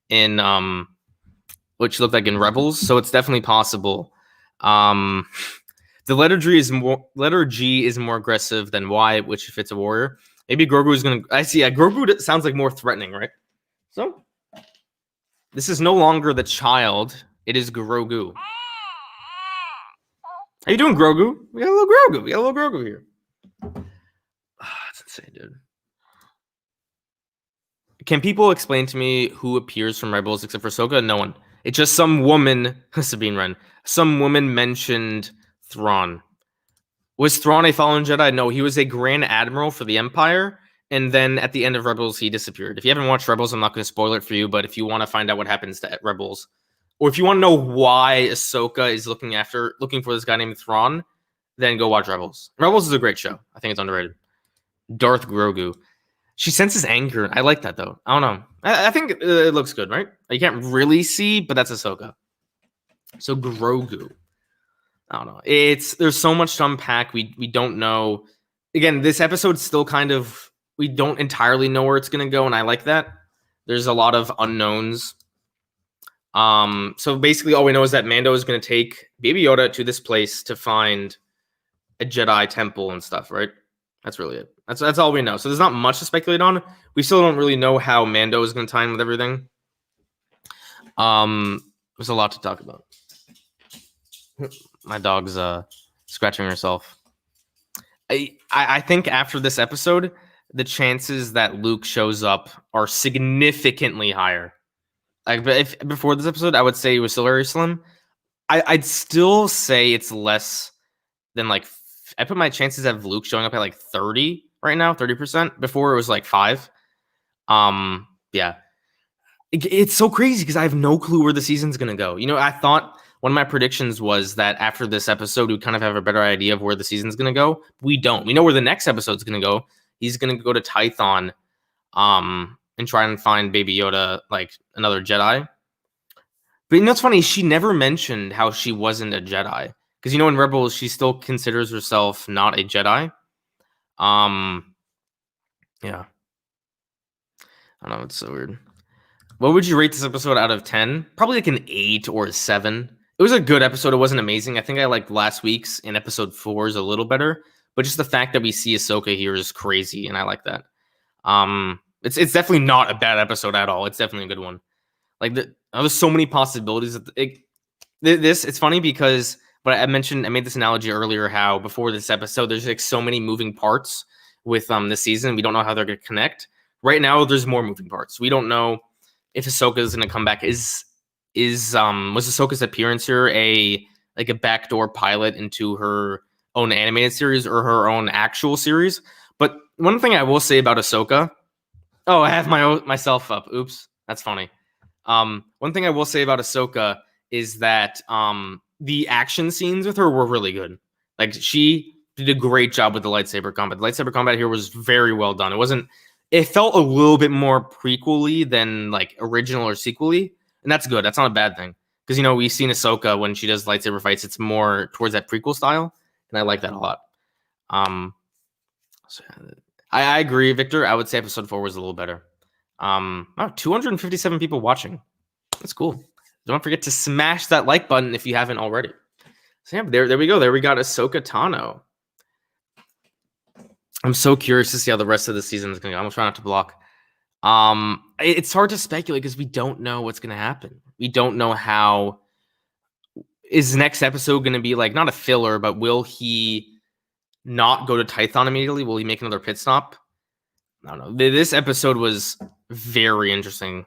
in Rebels. So it's definitely possible. The letter G is more aggressive than Y, which if it's a warrior, maybe Grogu is gonna. I see. Yeah, Grogu sounds like more threatening, right? So this is no longer the child; it is Grogu. How you doing, Grogu? We got a little Grogu here. That's insane, dude. Can people explain to me who appears from Rebels except for Ahsoka? No one. It's just some woman, Sabine Wren. Some woman mentioned Thrawn. Was Thrawn a fallen Jedi? No, he was a Grand Admiral for the Empire, and then at the end of Rebels, he disappeared. If you haven't watched Rebels, I'm not going to spoil it for you, but if you want to find out what happens to Rebels, or if you want to know why Ahsoka is looking for this guy named Thrawn, then go watch Rebels. Rebels is a great show. I think it's underrated. Darth Grogu. She senses anger. I like that, though. I don't know. I think it looks good, right? You can't really see, but that's Ahsoka. So Grogu. I don't know. There's so much to unpack. We don't know. Again, this episode's still kind of, we don't entirely know where it's going to go, and I like that. There's a lot of unknowns. So basically all we know is that Mando is going to take Baby Yoda to this place to find a Jedi temple and stuff, right? That's really it. That's all we know. So there's not much to speculate on. We still don't really know how Mando is going to tie in with everything. There's a lot to talk about. My dog's scratching herself. I think after this episode, the chances that Luke shows up are significantly higher. Like, but if before this episode, I would say it was still very slim. I'd still say it's less than like I put my chances of Luke showing up at like 30 right now, 30%. Before it was like 5. Yeah. It's so crazy because I have no clue where the season's gonna go. You know, I thought one of my predictions was that after this episode, we kind of have a better idea of where the season's gonna go. We don't. We know where the next episode's gonna go. He's gonna go to Tython, and try and find Baby Yoda, like another Jedi. But you know what's funny? She never mentioned how she wasn't a Jedi. Because you know in Rebels, she still considers herself not a Jedi. Yeah. I don't know, it's so weird. What would you rate this episode out of 10? Probably like an 8 or a 7. It was a good episode. It wasn't amazing. I think I liked last week's and episode 4 is a little better. But just the fact that we see Ahsoka here is crazy, and I like that. It's definitely not a bad episode at all. It's definitely a good one. Like there's so many possibilities. It's funny because I made this analogy earlier how before this episode there's like so many moving parts with this season. We don't know how they're going to connect. Right now there's more moving parts. We don't know if Ahsoka is going to come back. Was Ahsoka's appearance here a backdoor pilot into her own animated series or her own actual series? But one thing I will say about Ahsoka, I have myself up. Oops, that's funny. One thing I will say about Ahsoka is that the action scenes with her were really good. Like she did a great job with the lightsaber combat. The lightsaber combat here was very well done. It felt a little bit more prequel-y than like original or sequel-y, and that's good. That's not a bad thing because we've seen Ahsoka when she does lightsaber fights. It's more towards that prequel style, and I like that a lot. So I agree, Victor. I would say episode 4 was a little better. 257 people watching. That's cool. Don't forget to smash that like button if you haven't already. So yeah, there we go. There we got Ahsoka Tano. I'm so curious to see how the rest of the season is going to go. I'm trying not to block. It's hard to speculate because we don't know what's going to happen. We don't know how is next episode going to be like not a filler, but will he not go to Tython immediately? Will he make another pit stop? I don't know. This episode was very interesting.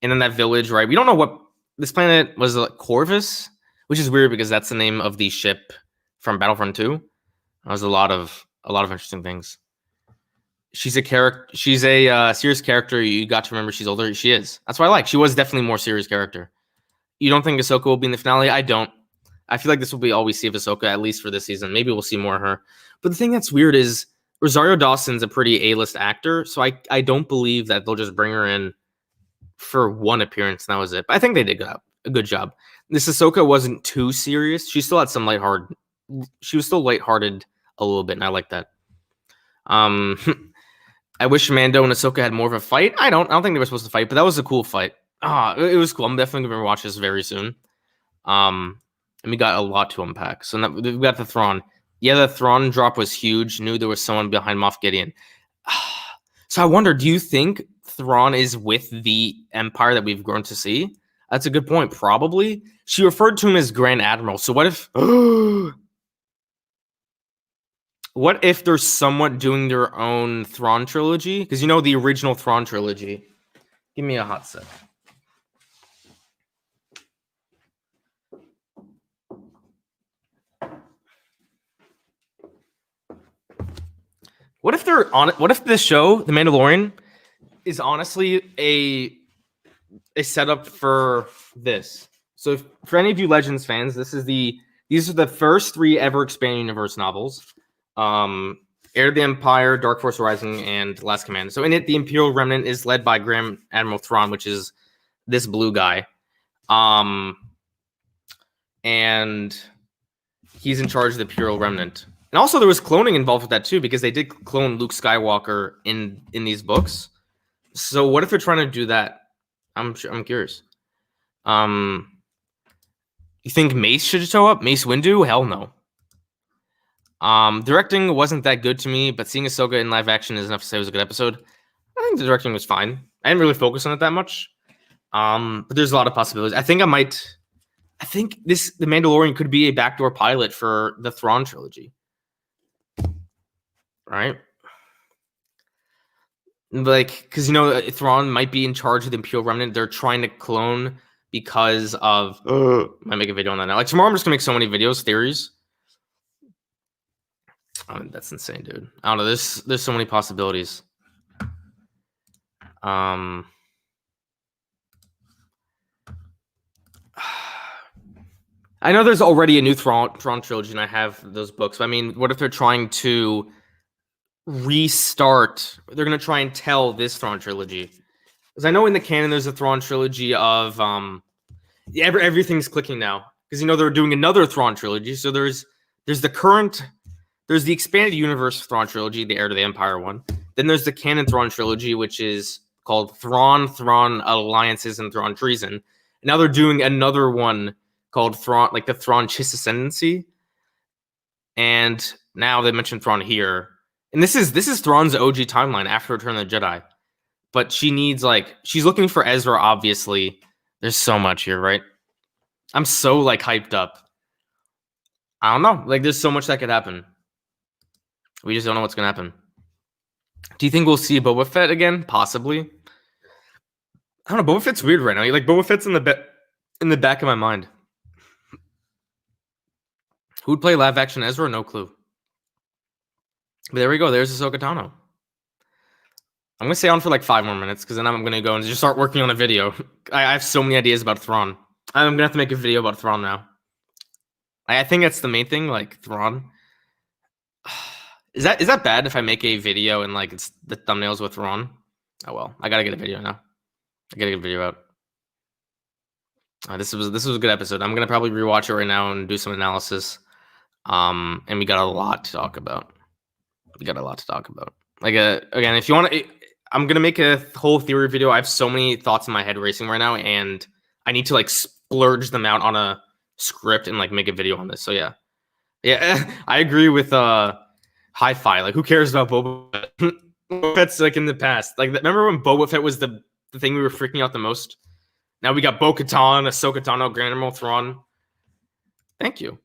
And then that village, right? We don't know what this planet was, Corvus, which is weird because that's the name of the ship from Battlefront 2. There's a lot of interesting things. She's a character. She's a serious character. You got to remember she's older. She is. That's why I like. She was definitely a more serious character. You don't think Ahsoka will be in the finale? I don't. I feel like this will be all we see of Ahsoka, at least for this season. Maybe we'll see more of her. But the thing that's weird is Rosario Dawson's a pretty A-list actor, so I don't believe that they'll just bring her in for one appearance and that was it. But I think they did a good job. This Ahsoka wasn't too serious. She still had some lighthearted. She was still lighthearted a little bit, and I like that. I wish Mando and Ahsoka had more of a fight. I don't think they were supposed to fight, but that was a cool fight. It was cool. I'm definitely going to watch this very soon. And we got a lot to unpack. So we got the Thrawn. Yeah, the Thrawn drop was huge. Knew there was someone behind Moff Gideon. So I wonder, do you think Thrawn is with the Empire that we've grown to see? That's a good point. Probably. She referred to him as Grand Admiral. So what if... What if they're somewhat doing their own Thrawn trilogy? Because the original Thrawn trilogy. Give me a hot sec. What if they're on? What if the show, The Mandalorian, is honestly a setup for this? So, for any of you Legends fans, these are the first 3 ever expanded universe novels. Heir of the Empire, Dark Force Rising, and Last Command. So in it, the Imperial Remnant is led by Grand Admiral Thrawn, which is this blue guy. And he's in charge of the Imperial Remnant. And also there was cloning involved with that too, because they did clone Luke Skywalker in these books. So what if they're trying to do that? I'm curious. You think Mace should show up? Mace Windu? Hell no. Directing wasn't that good to me, but seeing Ahsoka in live action is enough to say it was a good episode. I think the directing was fine. I didn't really focus on it that much. But there's a lot of possibilities. I think I might I think the Mandalorian could be a backdoor pilot for the Thrawn trilogy, right? Like, because Thrawn might be in charge of the Imperial Remnant. They're trying to clone because of. Might make a video on that now. Like tomorrow, I'm just gonna make so many videos, theories. That's insane, dude. I don't know. There's so many possibilities. I know there's already a new Thrawn trilogy, and I have those books. But I mean, what if they're trying to restart? They're gonna try and tell this Thrawn trilogy, because I know in the canon there's a Thrawn trilogy of everything's clicking now, because they're doing another Thrawn trilogy. So there's the expanded universe Thrawn trilogy, the Heir to the Empire one. Then there's the canon Thrawn trilogy, which is called Thrawn Alliances, and Thrawn Treason. And now they're doing another one called Thrawn, like the Thrawn Chiss Ascendancy. And now they mentioned Thrawn here. And this is Thrawn's OG timeline after Return of the Jedi. But she's looking for Ezra, obviously. There's so much here, right? I'm so hyped up. I don't know. There's so much that could happen. We just don't know what's gonna happen. Do you think we'll see Boba Fett again? Possibly. I don't know. Boba Fett's weird right now. Boba Fett's in the back of my mind. Who'd play live action Ezra? No clue. But there we go. There's Ahsoka Tano. I'm gonna stay on for 5 more minutes, because then I'm gonna go and just start working on a video. I have so many ideas about Thrawn. I'm gonna have to make a video about Thrawn now. I think that's the main thing. Thrawn. Is that bad if I make a video and it's the thumbnails with Thrawn? Oh well, I gotta get a video now. I gotta get a video out. This was a good episode. I'm gonna probably rewatch it right now and do some analysis. And we got a lot to talk about. Again, if you want to, I'm gonna make a whole theory video. I have so many thoughts in my head racing right now, and I need to splurge them out on a script and make a video on this. So yeah, I agree with Hi-Fi. Who cares about Boba Fett? Boba Fett's in the past. Remember when Boba Fett was the thing we were freaking out the most? Now we got Bo-Katan, Ahsoka Tano, Grand Admiral Thrawn. Thank you.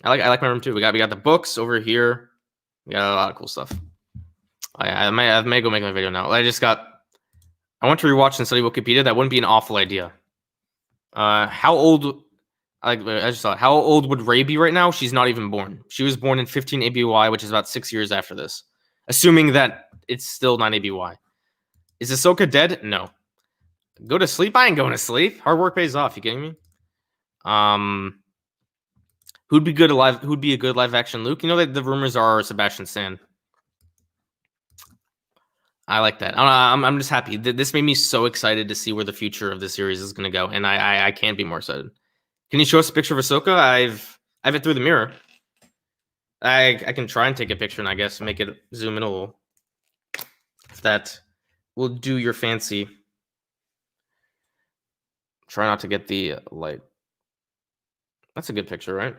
I like my room too. We got the books over here. We got a lot of cool stuff. I may go make my video now. I want to rewatch and study Wikipedia. That wouldn't be an awful idea. How old? I just thought, how old would Rey be right now? She's not even born. She was born in 15 ABY, which is about 6 years after this. Assuming that it's still 9 ABY. Is Ahsoka dead? No. Go to sleep? I ain't going to sleep. Hard work pays off. You kidding me? Who'd be a good live action Luke? The rumors are Sebastian Stan. I like that. I'm just happy. This made me so excited to see where the future of the series is going to go, and I can't be more excited. Can you show us a picture of Ahsoka? I have it through the mirror. I can try and take a picture and I guess make it zoom in a little. If that will do your fancy. Try not to get the light. That's a good picture, right?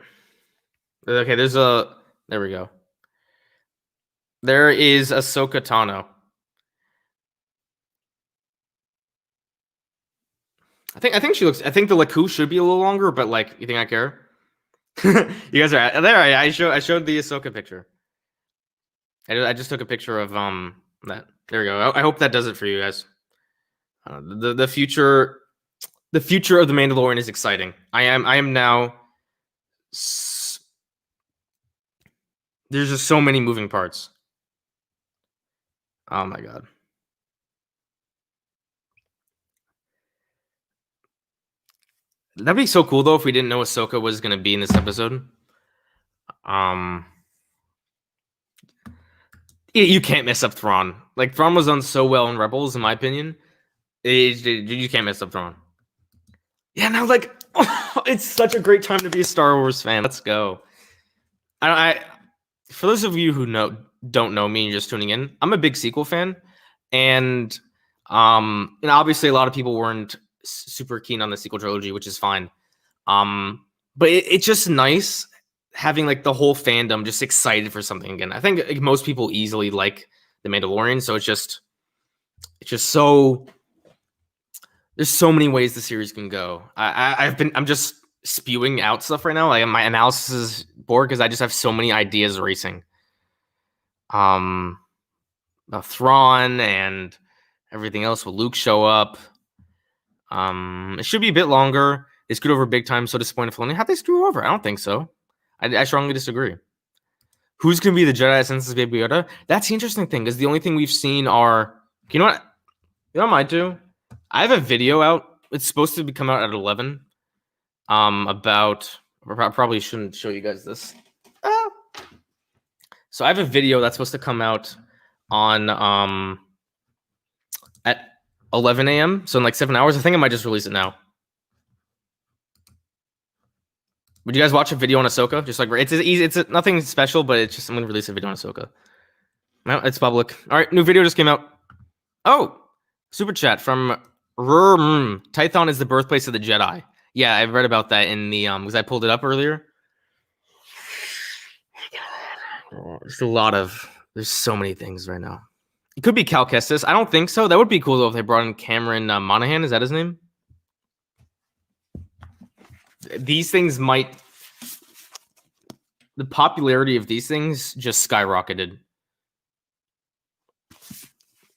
Okay, there we go. There is Ahsoka Tano. I think she looks. I think the Laku should be a little longer, but you think I care? You guys are there. I showed the Ahsoka picture. I just took a picture of that. There we go. I hope that does it for you guys. The future of the Mandalorian is exciting. I am now. There's just so many moving parts. Oh my god. That'd be so cool though if we didn't know Ahsoka was gonna be in this episode. You can't mess up Thrawn. Thrawn was done so well in Rebels, in my opinion. You can't mess up Thrawn. Yeah, now it's such a great time to be a Star Wars fan. Let's go. I for those of you who don't know me and you're just tuning in, I'm a big sequel fan, and obviously a lot of people weren't super keen on the sequel trilogy, which is fine. But it's just nice having the whole fandom just excited for something again. I think most people easily like The Mandalorian, so it's just so there's so many ways the series can go. I'm just spewing out stuff right now. Like my analysis is bored because I just have so many ideas racing. Thrawn and everything else. Will Luke show up? It should be a bit longer. They screwed over big time. So disappointed. Filoni. How'd they screw over? I don't think so. I strongly disagree. Who's gonna be the Jedi Senses Baby Yoda? That's the interesting thing, because the only thing we've seen are, you know what? You know what I might do? I have a video out. It's supposed to come out at 11. About, I probably shouldn't show you guys this. So I have a video that's supposed to come out on at 11 a.m. So in like 7 hours. I think I might just release it now. Would you guys watch a video on Ahsoka? Just like it's easy. It's nothing special, but it's just I'm gonna release a video on Ahsoka. No, it's public. All right, new video just came out. Oh, super chat from Tython is the birthplace of the Jedi. Yeah, I read about that in the because I pulled it up earlier. There's a lot of there's so many things right now. It could be Cal Kestis. I don't think so. That would be cool though if they brought in Cameron Monaghan. Is that his name? These things might. The popularity of these things just skyrocketed.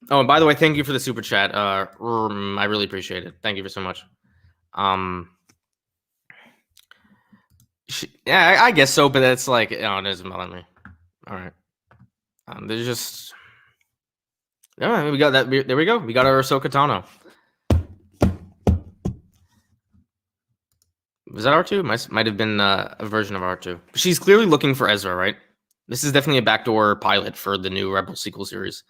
Oh, and by the way, thank you for the super chat. I really appreciate it. Thank you so much. Yeah, I guess so, but that's like, oh, it doesn't bother me. All right. There's just, yeah, we got that. There we go. We got our Ahsoka Tano. Was that R2? Might have been a version of R2. She's clearly looking for Ezra, right? This is definitely a backdoor pilot for the new Rebel sequel series.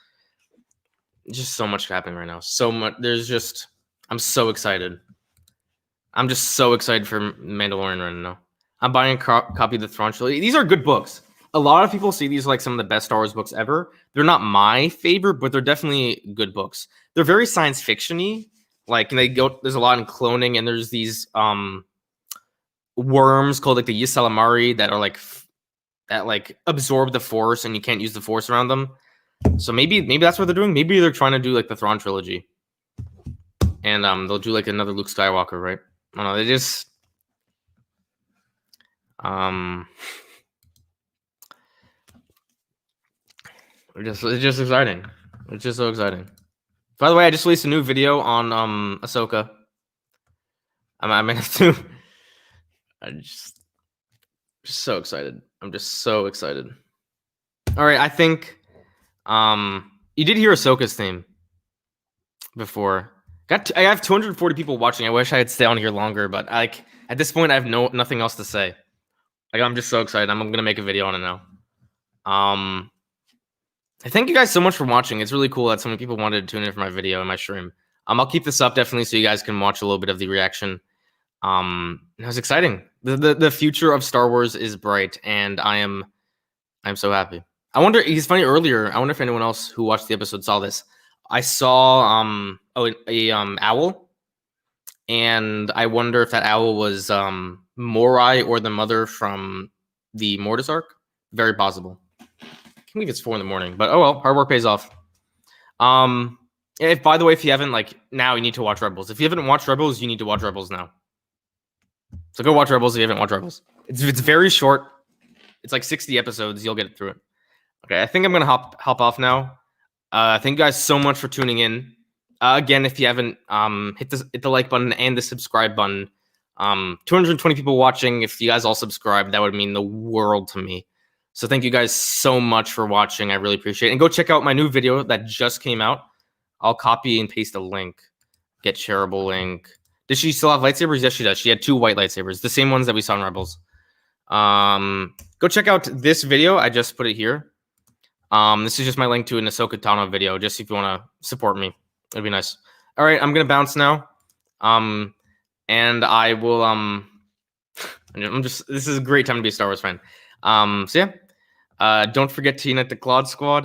Just so much happening right now. So much. There's just, I'm so excited. I'm just so excited for Mandalorian right now. I'm buying a copy of the Thrawn trilogy. These are good books. A lot of people see these like some of the best Star Wars books ever. They're not my favorite, but they're definitely good books. They're very science fiction-y. Like, and there's a lot in cloning, and there's these worms called like the Ysalamari that are like absorb the Force, and you can't use the Force around them. So maybe that's what they're doing. Maybe they're trying to do like the Thrawn trilogy, and they'll do like another Luke Skywalker, right? I don't know. They just it's just exciting. It's just so exciting. By the way, I just released a new video on Ahsoka. I might have to. I'm just so excited. I'm just so excited. All right, I think you did hear Ahsoka's theme before. I have 240 people watching. I wish I had stayed on here longer, but like at this point, I have nothing else to say. Like I'm just so excited. I'm gonna make a video on it now. I thank you guys so much for watching. It's really cool that so many people wanted to tune in for my video and my stream. I'll keep this up definitely so you guys can watch a little bit of the reaction. It was exciting. The future of Star Wars is bright, and I'm so happy. I wonder. It's funny earlier. I wonder if anyone else who watched the episode saw this. I saw a owl, and I wonder if that owl was Morai or the mother from the Mortis arc. Very possible. I can't believe it's 4 a.m, but oh well, hard work pays off. If by the way, if you haven't now, you need to watch Rebels. If you haven't watched Rebels, you need to watch Rebels now. So go watch Rebels if you haven't watched Rebels. It's very short. It's like 60 episodes. You'll get through it. Okay, I think I'm gonna hop off now. Thank you guys so much for tuning in. Again, if you haven't hit the like button and the subscribe button. 220 people watching. If you guys all subscribe, that would mean the world to me. So thank you guys so much for watching. I really appreciate it. And go check out my new video that just came out. I'll copy and paste a link. Get shareable link. Does she still have lightsabers? Yes, she does. She had 2 white lightsabers, the same ones that we saw in Rebels. Go check out this video. I just put it here. This is just my link to an Ahsoka Tano video, just if you want to support me. It'd be nice. All right, I'm gonna bounce now. And I will this is a great time to be a Star Wars fan. So yeah. Don't forget to unite the Claude Squad.